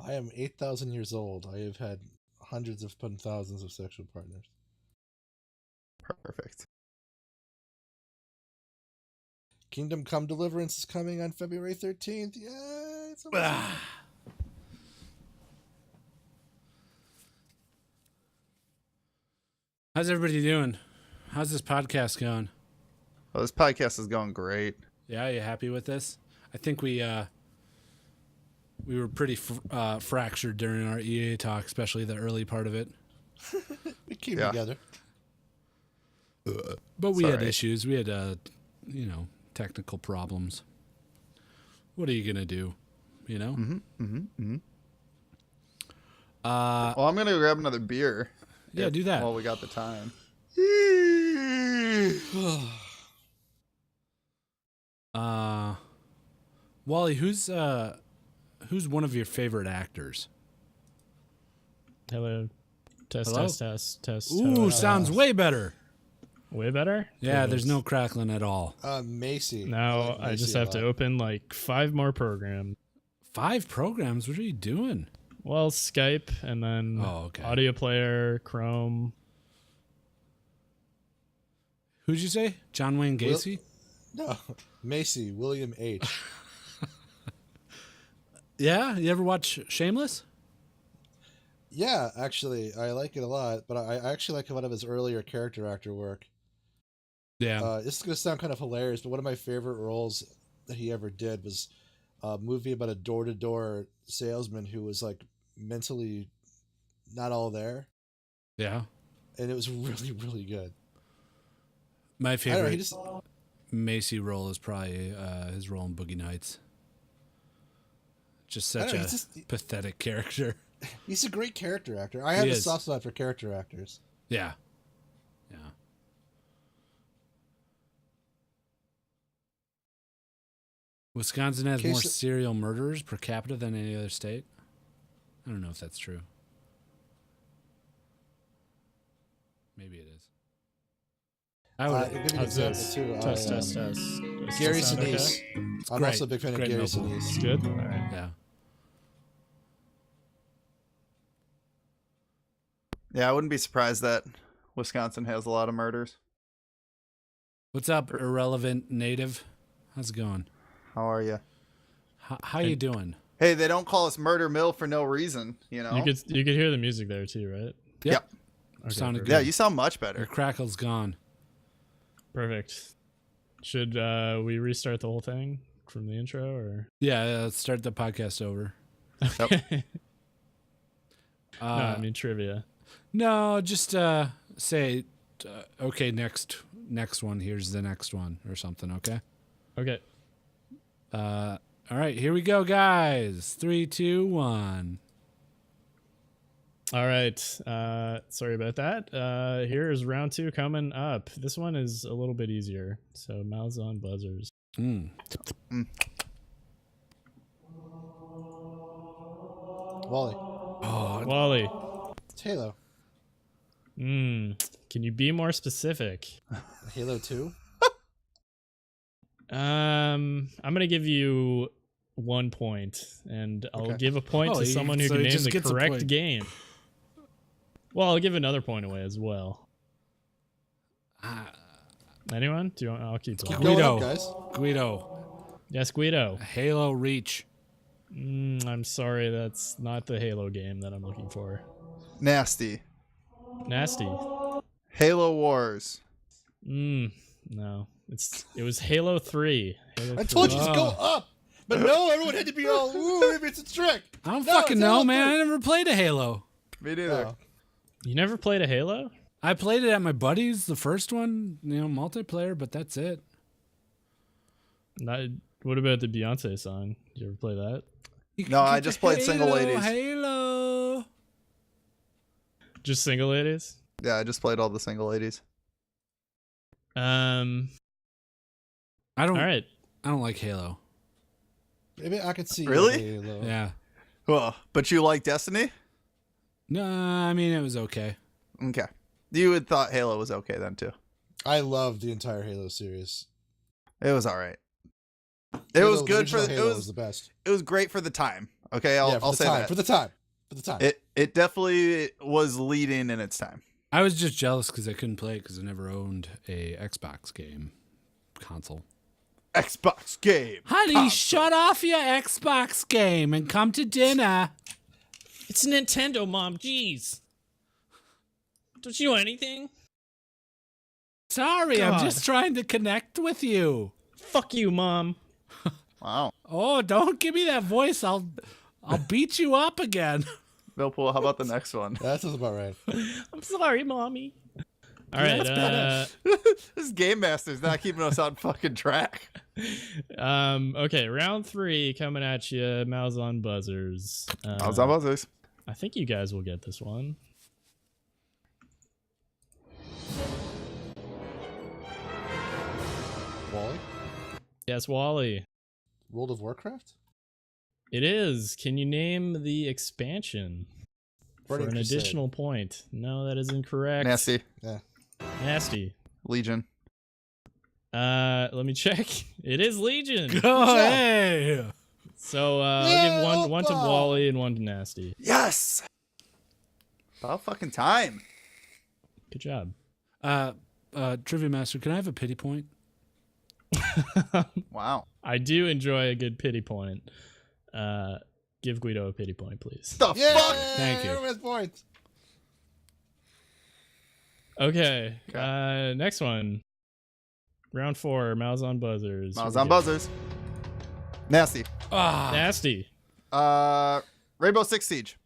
I am 8,000 years old. I have had hundreds of thousands of sexual partners. Perfect. Kingdom Come Deliverance is coming on February 13th. Yay! It's almost How's everybody doing? How's this podcast going? Well, this podcast is going great. Yeah, you happy with this? I think we were pretty fractured during our EA talk, especially the early part of it. we came Yeah. together. But we It's had alright. issues. We had, technical problems. What are you gonna do? You know. Well, I'm gonna grab another beer. Yeah, do that. While we got the time. Wally, who's one of your favorite actors? Hello, test, Hello? test. Ooh, Hello. sounds way better. Way better. Yeah, Cool. there's no crackling at all. Macy. Now like I Macy just a have to lot. open like 5 more programs. 5 programs. What are you doing? Well, Skype and then Oh, okay. audio player, Chrome. Who'd you say? John Wayne Will- Gacy? No, Macy, William H. Yeah, you ever watch Shameless? Yeah, actually, I like it a lot, but I actually like a lot of his earlier character actor work. Yeah. This is going to sound kind of hilarious, but one of my favorite roles that he ever did was a movie about a door-to-door salesman who was like mentally not all there, Yeah. and it was really, really good. My I don't know, favorite he just Macy role is probably his role in Boogie Nights. Just I such don't know, a he's just- pathetic character. he's a great character actor. I have He a is. soft spot for character actors. Yeah. Yeah. Wisconsin has Okay, more so- serial murderers per capita than any other state. I don't know if that's true. Maybe it is. I I'll would. give you an How's example this? too. Test, I, test, test. Does Gary this sound okay? Sinise. I'm great. also a big fan of Great Gary mobile. It's Sinise. good. All right. Yeah. Yeah, I wouldn't be surprised that Wisconsin has a lot of murders. What's up, irrelevant native? How's it going? How are you? How you doing? Hey, they don't call us Murder Mill for no reason, you know? You could hear the music there too, right? Yep. Okay, Sounded perfect. good. Yeah, you sound much Your better. crackle's gone. Perfect. Should we restart the whole thing from the intro or? Yeah, let's start the podcast over. no, Uh, I mean trivia. No, just say, okay, next one. Here's the next one or something. Okay. Okay. All right, here we go, guys. 3, 2, 1. All right. Sorry about that. Here is round 2 coming up. This one is a little bit easier. So mouths on buzzers. Wally. Oh, Wally. It's Halo. Can you be more specific? Halo 2? I'm gonna give you 1 point, and I'll Okay. give a point Oh, to he- someone who so can he name just the gets a correct point. game. Well, I'll give another point away as well. Anyone? Do you want? I'll keep going. Going Guido. up, guys. Guido. Yes, Guido. Halo Reach. I'm sorry, that's not the Halo game that I'm looking for. Nasty. Nasty. Halo Wars. No. It was Halo 3. I told you to go up, but no, everyone had to be all, ooh, maybe it's a trick. I don't No, fucking it's know, Halo man. 3. I never played a Halo. Me neither. Oh. You never played a Halo? I played it at my buddy's, the first one, multiplayer, but that's it. What about the Beyonce song? Did you ever play that? No, I just played single ladies. Halo. Just single ladies? Yeah, I just played all the single ladies. I don't. All right. I don't like Halo. Maybe I could see. Really? Halo. Yeah. But you like Destiny? No, I mean it was okay. Okay. You would thought Halo was okay then too. I love the entire Halo series. It was all right. It was good for Halo it was the best. It was great for the time. Okay, I'll say that. For the time. It definitely was leading in its time. I was just jealous because I couldn't play it because I never owned a Xbox game console. Xbox game. Honey, shut off your Xbox game and come to dinner. It's Nintendo, Mom. Jeez. Don't you know anything? Sorry, I'm God. just trying to connect with you. Fuck you, Mom. Wow. Oh, don't give me that voice. I'll beat you up again. Millpool, how about the next one? That sounds about right. I'm sorry, Mommy. All Yeah, right. that's This Game Master's not keeping us on fucking track. Okay, round 3 coming at you. Mouse on buzzers. How's that buzzers? I think you guys will get this one. Wally? Yes, Wally. World of Warcraft? It is. Can you name the expansion for Burning an Crusade. additional point? No, that is incorrect. Nasty. Yeah. Nasty. Legion. Let me check. It is Legion. Oh, job. hey. So I'll give one to Wally and one to Nasty. Yes. About fucking time. Good job. Trivia Master, can I have a pity point? Wow. I do enjoy a good pity point. Give Guido a pity point, please. The Yeah! fuck? Thank you. Everyone has points. Okay. Next one. Round 4. Mouse on buzzers. Mouse Here on we go. buzzers. Nasty. Ah, Nasty. Rainbow Six Siege.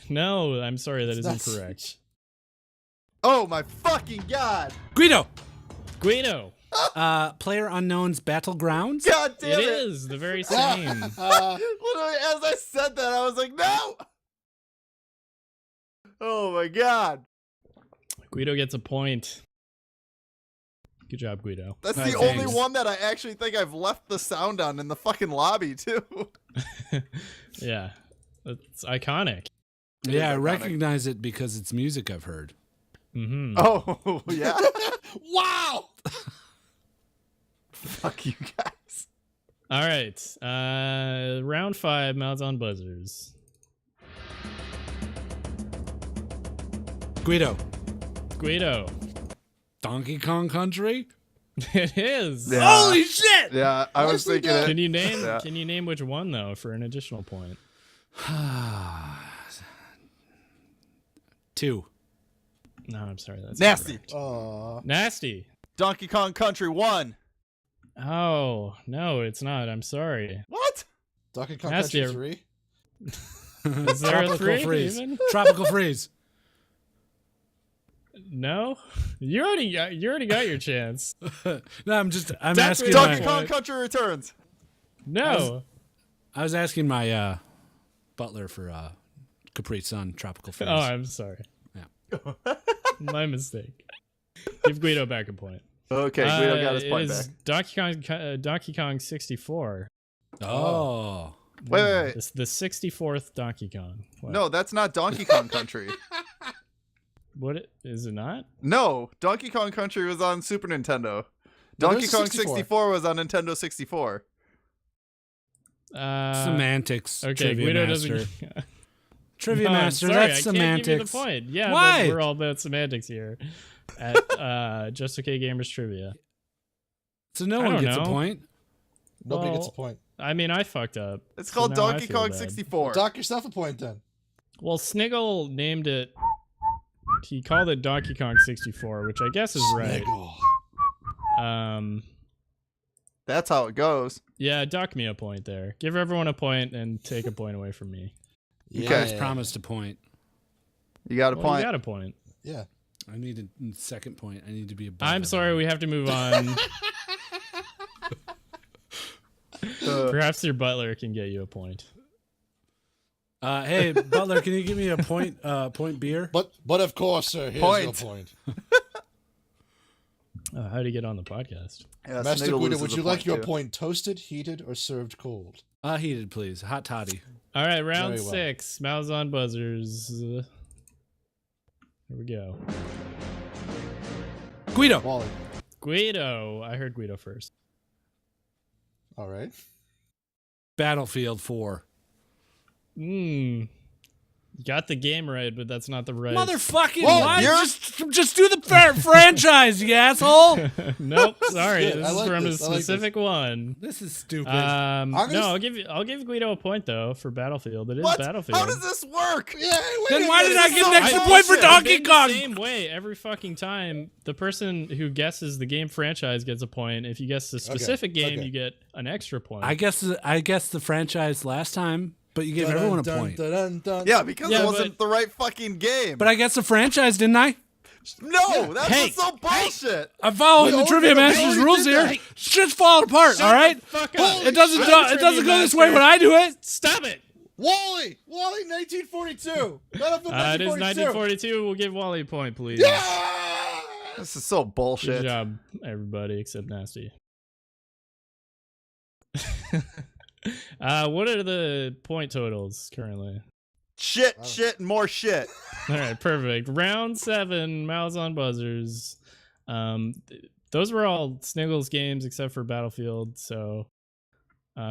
No, I'm sorry, that is That's- incorrect. Oh my fucking god. Guido. Guido. Player Unknown's Battlegrounds. God damn It it. is the very same. Literally, as I said that, I was like, no. Oh my god. Guido gets a point. Good job, Guido. That's Alright, the only thanks. one that I actually think I've left the sound on in the fucking lobby too. Yeah. It's iconic. Yeah, I iconic. recognize it because it's music I've heard. Mm-hmm. Oh yeah. Wow! Fuck you guys. All right. Round 5, Mouths on buzzers. Guido. Guido. Donkey Kong Country. It is. Yeah. Holy shit! Yeah, I was Nicely thinking done. it. Can you name? Yeah. Can you name which one though for an additional point? 2. No, I'm sorry. That's Nasty. incorrect. Aw. Nasty. Donkey Kong Country 1. Oh no, it's not. I'm sorry. What? Donkey Kong Nasty. Country 3? Is there a Tropical 3 freeze. even? Tropical freeze. No. You already got your chance. No, I'm Definitely asking Donkey my, Kong Country Returns. No. I was asking my butler for Capri Sun Tropical freeze. Oh, I'm sorry. Yeah. My mistake. Give Guido back a point. Okay, Guido got his It point is back. Donkey Kong 64. Oh. Wait. It's the 64th Donkey Kong. What? No, that's not Donkey Kong Country. What is it not? No, Donkey Kong Country was on Super Nintendo. No, Donkey there's Kong 64. 64 was on Nintendo 64. Semantics. Okay, Trivia Guido Master. doesn't. Trivia No, I'm Master, sorry, that's I can't give you the semantics. point. Yeah, Why? but we're all about semantics here at Just Okay Gamers Trivia. So no I one don't gets a know. point. Nobody gets a Well, point. I mean, I fucked up. It's so called now I Donkey feel Kong bad. 64. Dock yourself a point then. Well, Sniggle named it. He called it Donkey Kong 64, which I guess is right. Sniggle. That's how it goes. Yeah, dock me a point there. Give everyone a point and take a point away from me. You guys promised a point. You got a Well, point. you got a point. Yeah. I need a second point. I need to be above. I'm sorry, we have to move on. Perhaps your butler can get you a point. Hey, Butler, can you give me a point beer? But of course, sir, here's your point. How do you get on the podcast? Yeah, Master Sniggle Guido, loses would a you like point, your too. point toasted, heated, or served cold? Heated, please. Hot toddy. All right, round Very well. 6. Mouths on buzzers. Here we go. Guido. Wally. Guido. I heard Guido first. All right. Battlefield 4. Got the game right, but that's not the right. Motherfucking Whoa, why? you're- Just do the franchise, you asshole. Nope. Sorry, good. this I is like from this. a I like this. specific one. This is stupid. No, I'll give Guido a point though for Battlefield. It is What? Battlefield. How does this work? Then why did I get an extra I- point for Donkey the Kong? same way every fucking time. The person who guesses the game franchise gets a point. If you guess the specific game, okay. you get an extra point. I guess the franchise last time, but you gave everyone a point. Yeah, because Yeah, it wasn't the right fucking game. But I guess the franchise, didn't I? no, that's Hey, what's so bullshit. I'm following the already- Trivia we Masters already rules did here. that. Shit's falling apart. all right, Fuck up. it doesn't I'm it doesn't go this way Trivia when I do it. Stop it. Wally, 1942. Battlefield It is 1942. 1942. We'll give Wally a point, please. Yeah! This is so Good bullshit. job, everybody except Nasty. What are the point totals currently? Shit, shit, and more shit. All right, perfect. Round 7, mouths on buzzers. Those were all Sniggles games except for Battlefield. So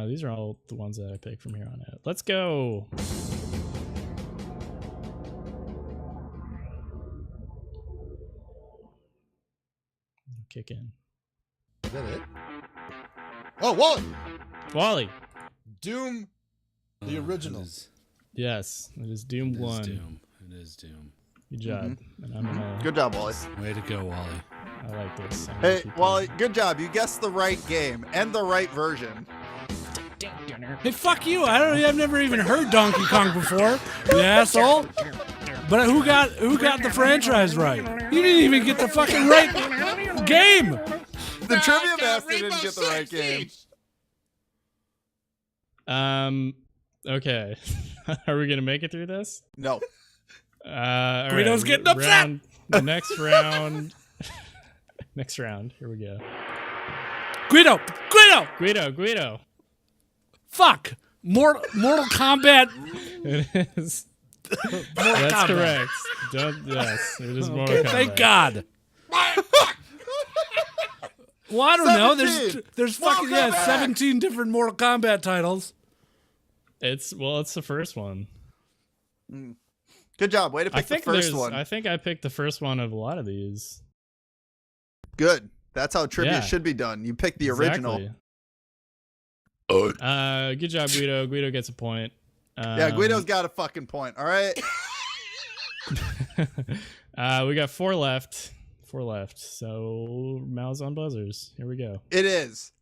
these are all the ones that I picked from here on out. Let's go. Kick in. Is that it? Oh, Wally! Wally. Doom, the original. Yes, it is Doom 1. It is Doom. Good job. And I'm gonna. Good job, Wally. Way to go, Wally. I like this. I'm gonna Hey, keep Wally, good job. You guessed the right game and the right version. Hey, fuck you! I've never even heard Donkey Kong before, you asshole. But who got the franchise right? You didn't even get the fucking right game. The Trivia Master didn't get the right game. Okay. Are we gonna make it through this? No. All Guido's right, getting upset. The next round. Next round. Here we go. Guido. Guido. Fuck. Mortal Kombat. It is. Mortal That's Kombat. correct. Yes, it is Mortal Okay, Kombat. thank God. Well, I don't know. 17. There's Mortal fucking Kombat. 17 different Mortal Kombat titles. It's the first one. Good job. Way to I pick the think first one. I think I picked the first one of a lot of these. Good. That's how trivia Yeah. should be done. You pick the original. Exactly. Good job, Guido. Guido gets a point. Yeah, Guido's got a fucking point. All right. We got 4 left. 4 left. So mouths on buzzers. Here we go. It is.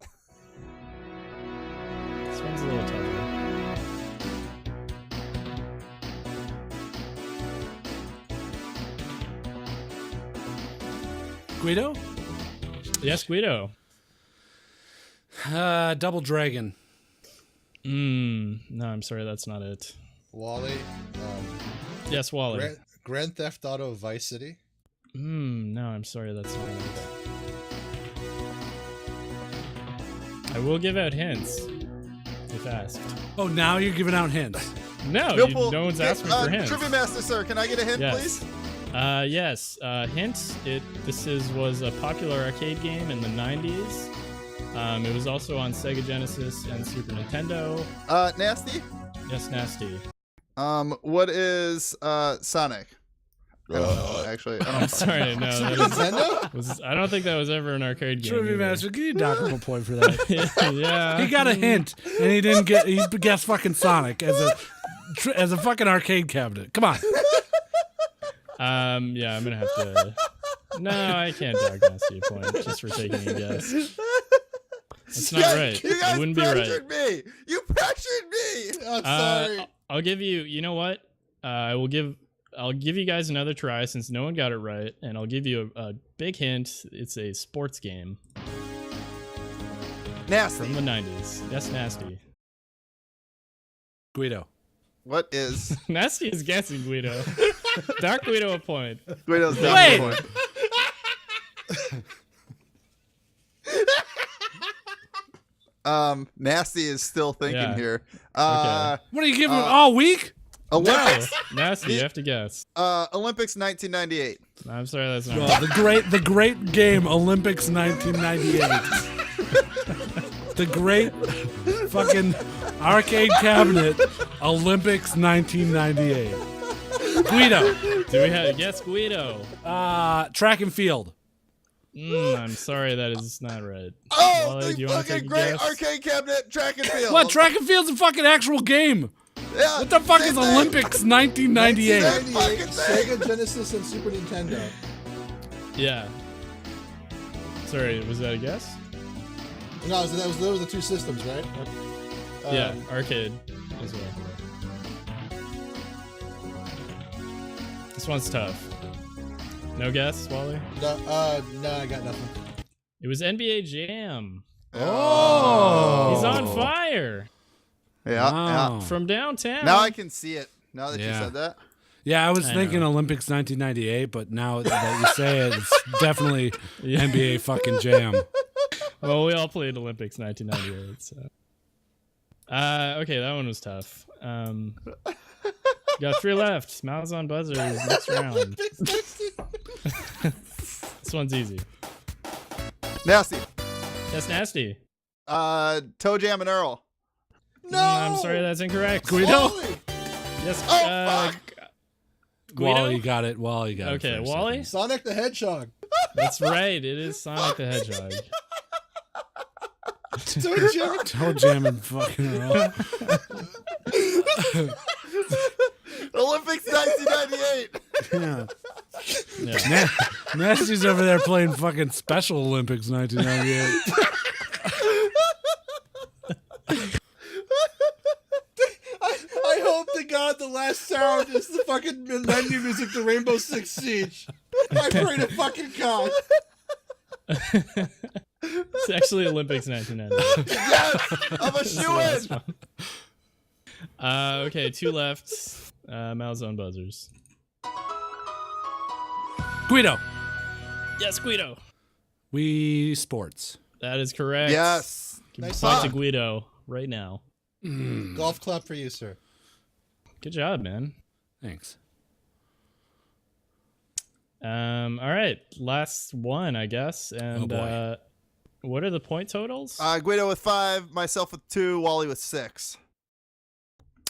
This one's a little tougher. Guido? Yes, Guido. Double Dragon. No, I'm sorry, that's not it. Wally, Yes, Wally. Grand Theft Auto Vice City. No, I'm sorry, that's not it. I will give out hints if asked. Oh, now you're giving out hints. No, Millpool, no one's asked me for hints. Trivia Master, sir, can I get a hint, Yes. please? Yes. Hint. Was a popular arcade game in the 90s. It was also on Sega Genesis and Super Nintendo. Nasty? Yes, Nasty. What is Sonic? I don't know, actually. I don't I'm sorry, no. That Nintendo? I don't think that was ever an arcade game. Trivia either. Master, can you dock him a point for that? Yeah. He got a hint, and he didn't get. He guessed fucking Sonic as a as a fucking arcade cabinet. Come on. Yeah, I'm gonna have to. No, I can't dog Nasty a point just for taking a guess. That's not right. You guys It wouldn't be right. pressured me. You pressured me. I'm sorry. I'll give you. You know what? I'll give you guys another try since no one got it right, and I'll give you a big hint. It's a sports game Nasty. from the 90s. Yes, Nasty. Guido. What is Nasty is guessing Guido. Doc Guido a point. Guido's Wait. point? Nasty is still thinking Yeah. here. Okay. What are you giving all week? Olympics. Nasty, you have to guess. Olympics 1998. I'm sorry, that's not. Oh, the great game Olympics 1998. The great fucking arcade cabinet Olympics 1998. Guido. Do we have yes, Guido? Track and field. I'm sorry, that is not right. Oh, Wally, do the you wanna fucking take a great guess? arcade cabinet track and field. What? Track and field's a fucking actual game. Yeah, What the fuck same is thing. Olympics 1998? 1998, fucking thing. Sega Genesis and Super Nintendo. Yeah. Sorry, was that a guess? No, those were the two systems, right? Yeah, arcade as well. This one's tough. No guess, Wally? No, I got nothing. It was NBA Jam. Oh. He's on fire Yeah, Wow. from downtown. yeah. Now I can see it. Now that you Yeah. said that. Yeah, I was I thinking know. Olympics 1998, but now that you say it, it's definitely Yeah. NBA fucking Jam. Well, we all played Olympics 1998. So. Okay, that one was tough. Got 3 left. Mouths on buzzers. Next round. This one's easy. Nasty. That's Nasty. Toe Jam and Earl. No! I'm sorry, that's incorrect. Guido? Wally! Yes. Oh, fuck. Guido? Wally got it. Wally got it. Okay, first, I Wally? think. Sonic the Hedgehog. That's right. It is Sonic the Hedgehog. Toe Jam. Toe Jam and fucking Earl. Olympics 1998. Yeah. Yeah. Nasty's over there playing fucking Special Olympics 1998. I hope to God the last sound is the fucking menu music to Rainbow Six Siege. I pray to fucking God. It's actually Olympics 1998. Yes, I'm a shoe-in. Okay, 2 left. Mouths on buzzers. Guido. Yes, Guido. Wii Sports. That is correct. Yes. Give Nice a point to job. Guido right now. Golf clap for you, sir. Good job, man. Thanks. All right, last one, I guess. And boy. what are the point totals? Guido with 5, myself with 2, Wally with 6.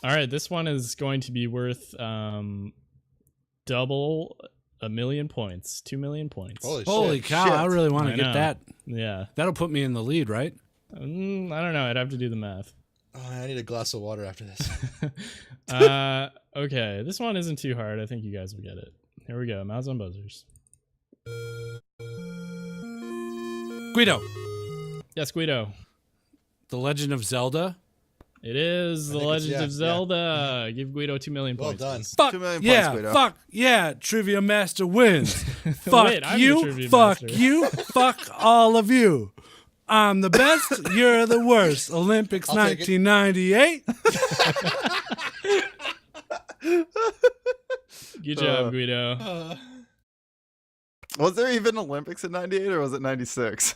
All right, this one is going to be worth double 1 million points, 2 million points. Holy shit. cow, Shit. I really want I to get know. that. Yeah. That'll put me in the lead, right? I don't know. I'd have to do the math. Oh, I need a glass of water after this. Okay, this one isn't too hard. I think you guys will get it. Here we go. Mouths on buzzers. Guido. Yes, Guido. The Legend of Zelda. It is The think it's- Legend yeah, of Zelda. Give Guido 2 million Well points. done. please. Fuck 2 million yeah, points, Guido. fuck yeah, Trivia Master wins. Fuck Wait, I'm the you, Trivia fuck Master. you, fuck all of you. I'm the best, you're the worst. Olympics I'll take it. 1998. Good job, Guido. Was there even Olympics in 98 or was it 96?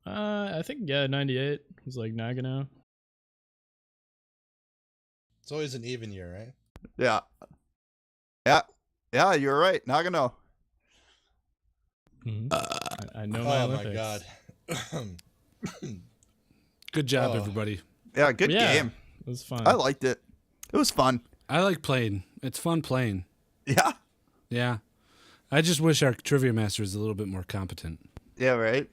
I think, yeah, 98 was like Nagano. It's always an even year, right? Yeah. Yeah. Yeah, you're right. Nagano. Mhm. I know my Oh Olympics. my God. Good job, Oh. everybody. Yeah, good Yeah, game. it was fun. I liked it. It was fun. I like playing. It's fun playing. Yeah. Yeah. I just wish our Trivia Master was a little bit more competent. Yeah, right.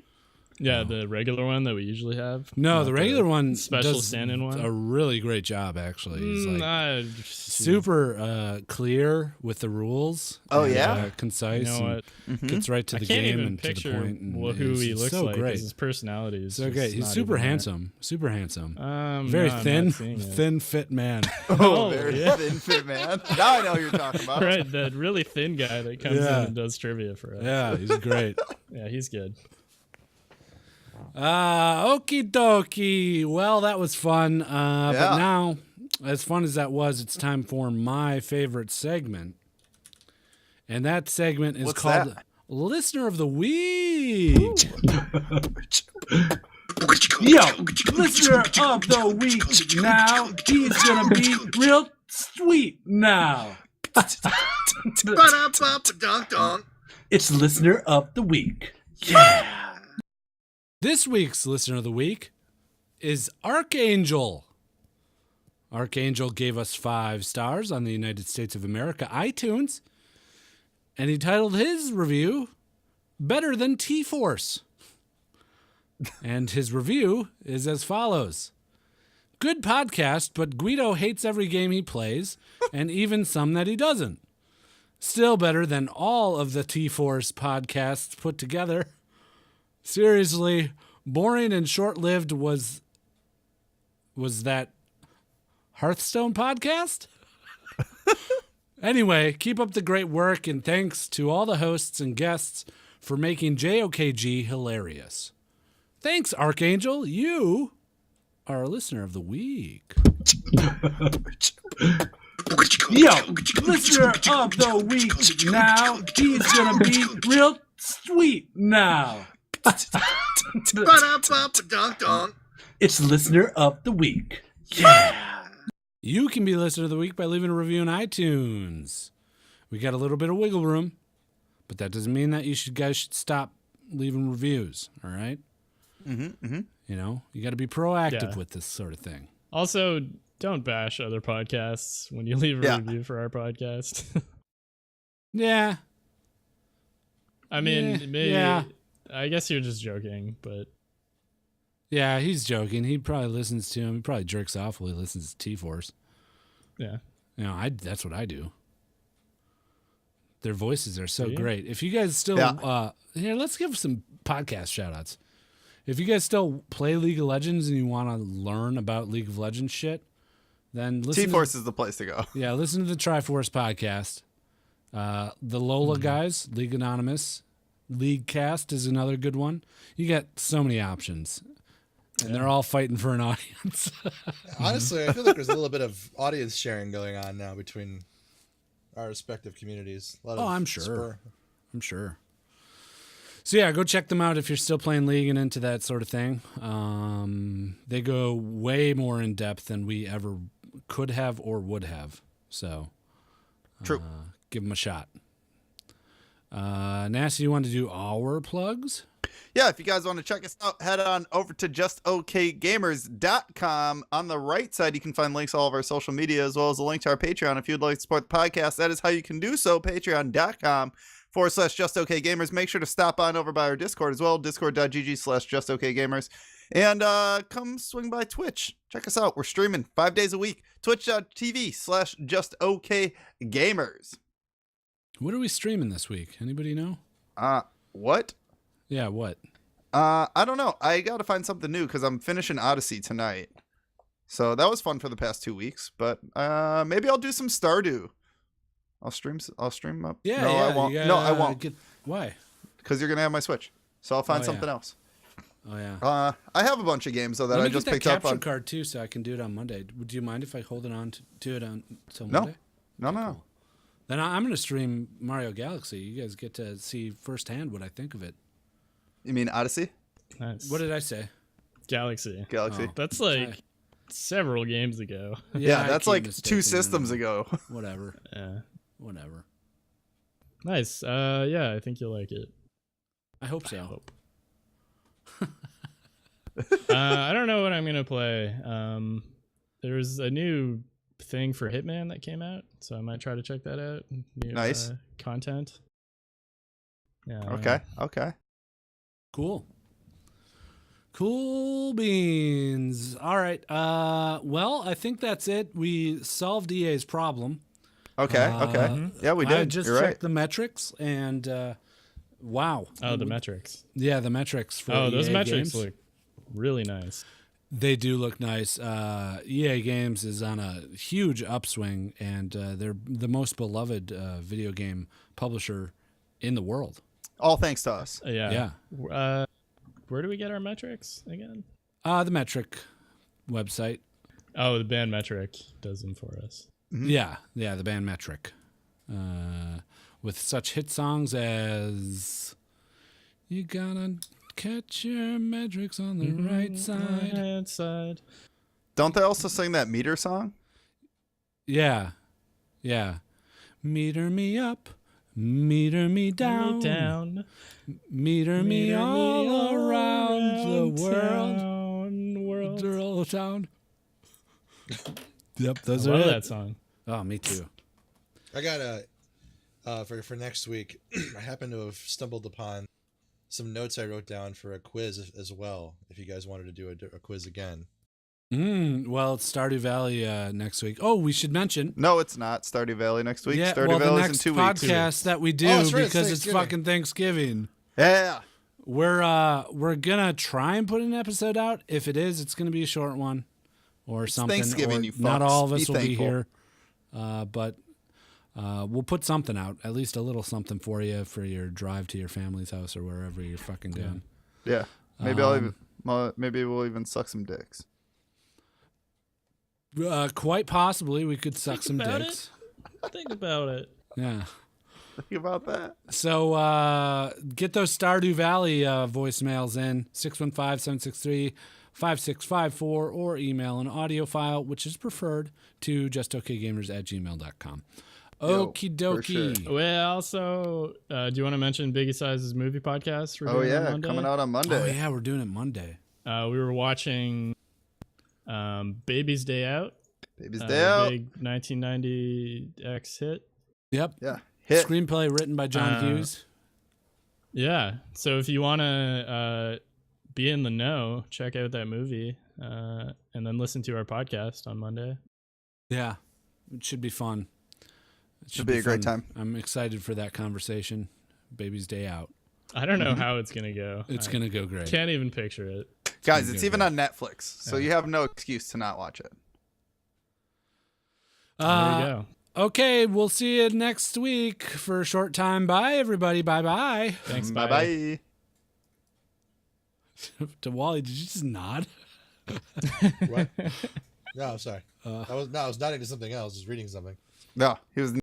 Yeah, the regular one that we usually have. No, Not the regular one special does stand-in one. a really great job, actually. He's like Super. super clear with the rules. Oh, and, yeah? concise. You know and what? Gets right to I the can't game even and to the picture point. And who he it's looks so like. 'Cause great. His personality is So just great. He's not super even there. handsome. Super handsome. No, Very I'm thin, not seeing it. thin, fit man. Oh, very yeah. thin fit, man. Now I know who you're talking about. Right, that really thin guy that comes Yeah. in and does trivia for us. Yeah, he's great. Yeah, he's good. Okie dokie. Well, that was fun. But Yeah. now, as fun as that was, it's time for my favorite segment. And that segment is What's called that? Listener of the Week. Yo, listener of the week now. He's gonna be real sweet now. It's listener of the week. Yeah. This week's Listener of the Week is Archangel. Archangel gave us 5 stars on the United States of America iTunes, and he titled his review, Better Than T-Force. And his review is as follows. Good podcast, but Guido hates every game he plays, and even some that he doesn't. Still better than all of the T-Force podcasts put together. Seriously, boring and short-lived was that Hearthstone podcast? Anyway, keep up the great work, and thanks to all the hosts and guests for making JOKG hilarious. Thanks, Archangel. You are a listener of the week. Yo, listener of the week now. He's gonna be real sweet now. It's listener of the week. Yeah. You can be listener of the week by leaving a review on iTunes. We got a little bit of wiggle room, but that doesn't mean that you guys should stop leaving reviews. All right. You know, you got to be proactive Yeah. with this sort of thing. Also, don't bash other podcasts when you leave a Yeah. review for our podcast. Yeah. I mean, Yeah, maybe. yeah. I guess you're just joking, but Yeah, he's joking. He probably listens to him. He probably jerks off while he listens to T-Force. yeah. You know, that's what I do. Their voices are so Do you? great. If you guys still, here, let's give some podcast shout-outs. If you guys still play League of Legends and you want to learn about League of Legends shit, then listen. T-Force is the place to go. Yeah, listen to the Triforce podcast. The Lola guys, League Anonymous, League Cast is another good one. You got so many options, and they're all fighting for an audience. Honestly, I feel like there's a little bit of audience sharing going on now between our respective communities. A lot of I'm sure. spur. I'm sure. So yeah, go check them out if you're still playing League and into that sort of thing. They go way more in depth than we ever could have or would have. So True. give them a shot. Nasty, you want to do our plugs? Yeah, if you guys want to check us out, head on over to justokgamers.com. On the right side, you can find links to all of our social media, as well as a link to our Patreon. If you'd like to support the podcast, that is how you can do so, patreon.com/justokgamers. Make sure to stop on over by our Discord as well, discord.gg/justokgamers. And come swing by Twitch. Check us out. We're streaming 5 days a week. Twitch.tv/justokgamers. What are we streaming this week? Anybody know? What? Yeah, what? I don't know. I got to find something new because I'm finishing Odyssey tonight. So that was fun for the past 2 weeks, but maybe I'll do some Stardew. I'll stream up. Yeah, no, yeah. I won't. No, I won't. Why? Because you're gonna have my Switch. So I'll find Oh, something yeah. else. Oh yeah. I have a bunch of games though that Let me I just get that picked up capture on. card too, so I can do it on Monday. Would you mind if I hold it on to it until No. Monday? No. Then I'm going to stream Mario Galaxy. You guys get to see firsthand what I think of it. You mean Odyssey? Nice. What did I say? Galaxy? Galaxy. Oh. That's like several games ago. Yeah, I that's keep like mistaking 2 systems them. ago. Whatever. Yeah. Whatever. Nice. Yeah, I think you'll like it. I hope so. Hope. I don't know what I'm gonna play. There's a new thing for Hitman that came out, so I might try to check that out. New, Nice. Content. Yeah. I don't Okay. know. Okay. Cool. Cool beans. All right. Well, I think that's it. We solved EA's problem. Okay. Yeah, we did. I just You're checked right. the metrics, and wow. Oh, the metrics. Yeah, the metrics for Oh, those EA metrics games. look really nice. They do look nice. EA Games is on a huge upswing, and they're the most beloved video game publisher in the world. All thanks to us. Yeah. Where do we get our metrics again? The metric website. Oh, the band metric does them for us. Yeah, the band metric. With such hit songs as "You Gotta Catch Your Metrics on the Right Side." Right side. Don't they also sing that meter song? Yeah. Meter me up, meter me down, Down. meter me all around the world. Town. Yep, those I are love it. that song. Oh, me too. I got for next week. I happen to have stumbled upon some notes I wrote down for a quiz as well. If you guys wanted to do a quiz again. Well, it's Stardew Valley next week. Oh, we should mention. No, it's not. Stardew Valley next week. Yeah, Stardew well, the Valley's in next 2 weeks. podcast that we do Oh, that's right, it's because it's Thanksgiving. fucking Thanksgiving. Yeah. We're gonna try and put an episode out. If it is, it's gonna be a short one or something. Thanksgiving, or you not fucks. all of us Be will be thankful. here, but we'll put something out, at least a little something for you for your drive to your family's house or wherever you're fucking going. Yeah. Maybe maybe we'll even suck some dicks. Quite possibly, we could suck some about dicks. Think about it. Yeah. Think about that. So get those Stardew Valley voicemails in 615-763-5654 or email an audio file, which is preferred, to justokgamers@gmail.com. Yo, Okie for dokie. sure. Well, also, do you want to mention Biggie Size's movie podcast? we're Oh doing on yeah, Monday? coming out on Monday. Oh, yeah, we're doing it Monday. We were watching Baby's Day Out. Baby's the Day Out. Big 1990 X hit. Yep. Yeah. Hit. Screenplay written by John Hughes. Yeah. So if you want to be in the know, check out that movie and then listen to our podcast on Monday. Yeah. It should be fun. It Should be a great fun. time. I'm excited for that conversation. Baby's Day Out. I don't know how it's going to go. It's I going to go great. can't even picture it. Guys, gonna it's go even great. on Netflix, so you have no excuse to not watch it. There you go. Okay, we'll see you next week for a short time. Bye, everybody. Bye-bye. Thanks. Bye bye. To Wally, did you just nod? What? No, I'm sorry. I was nodding to something else. Just reading something. No, he was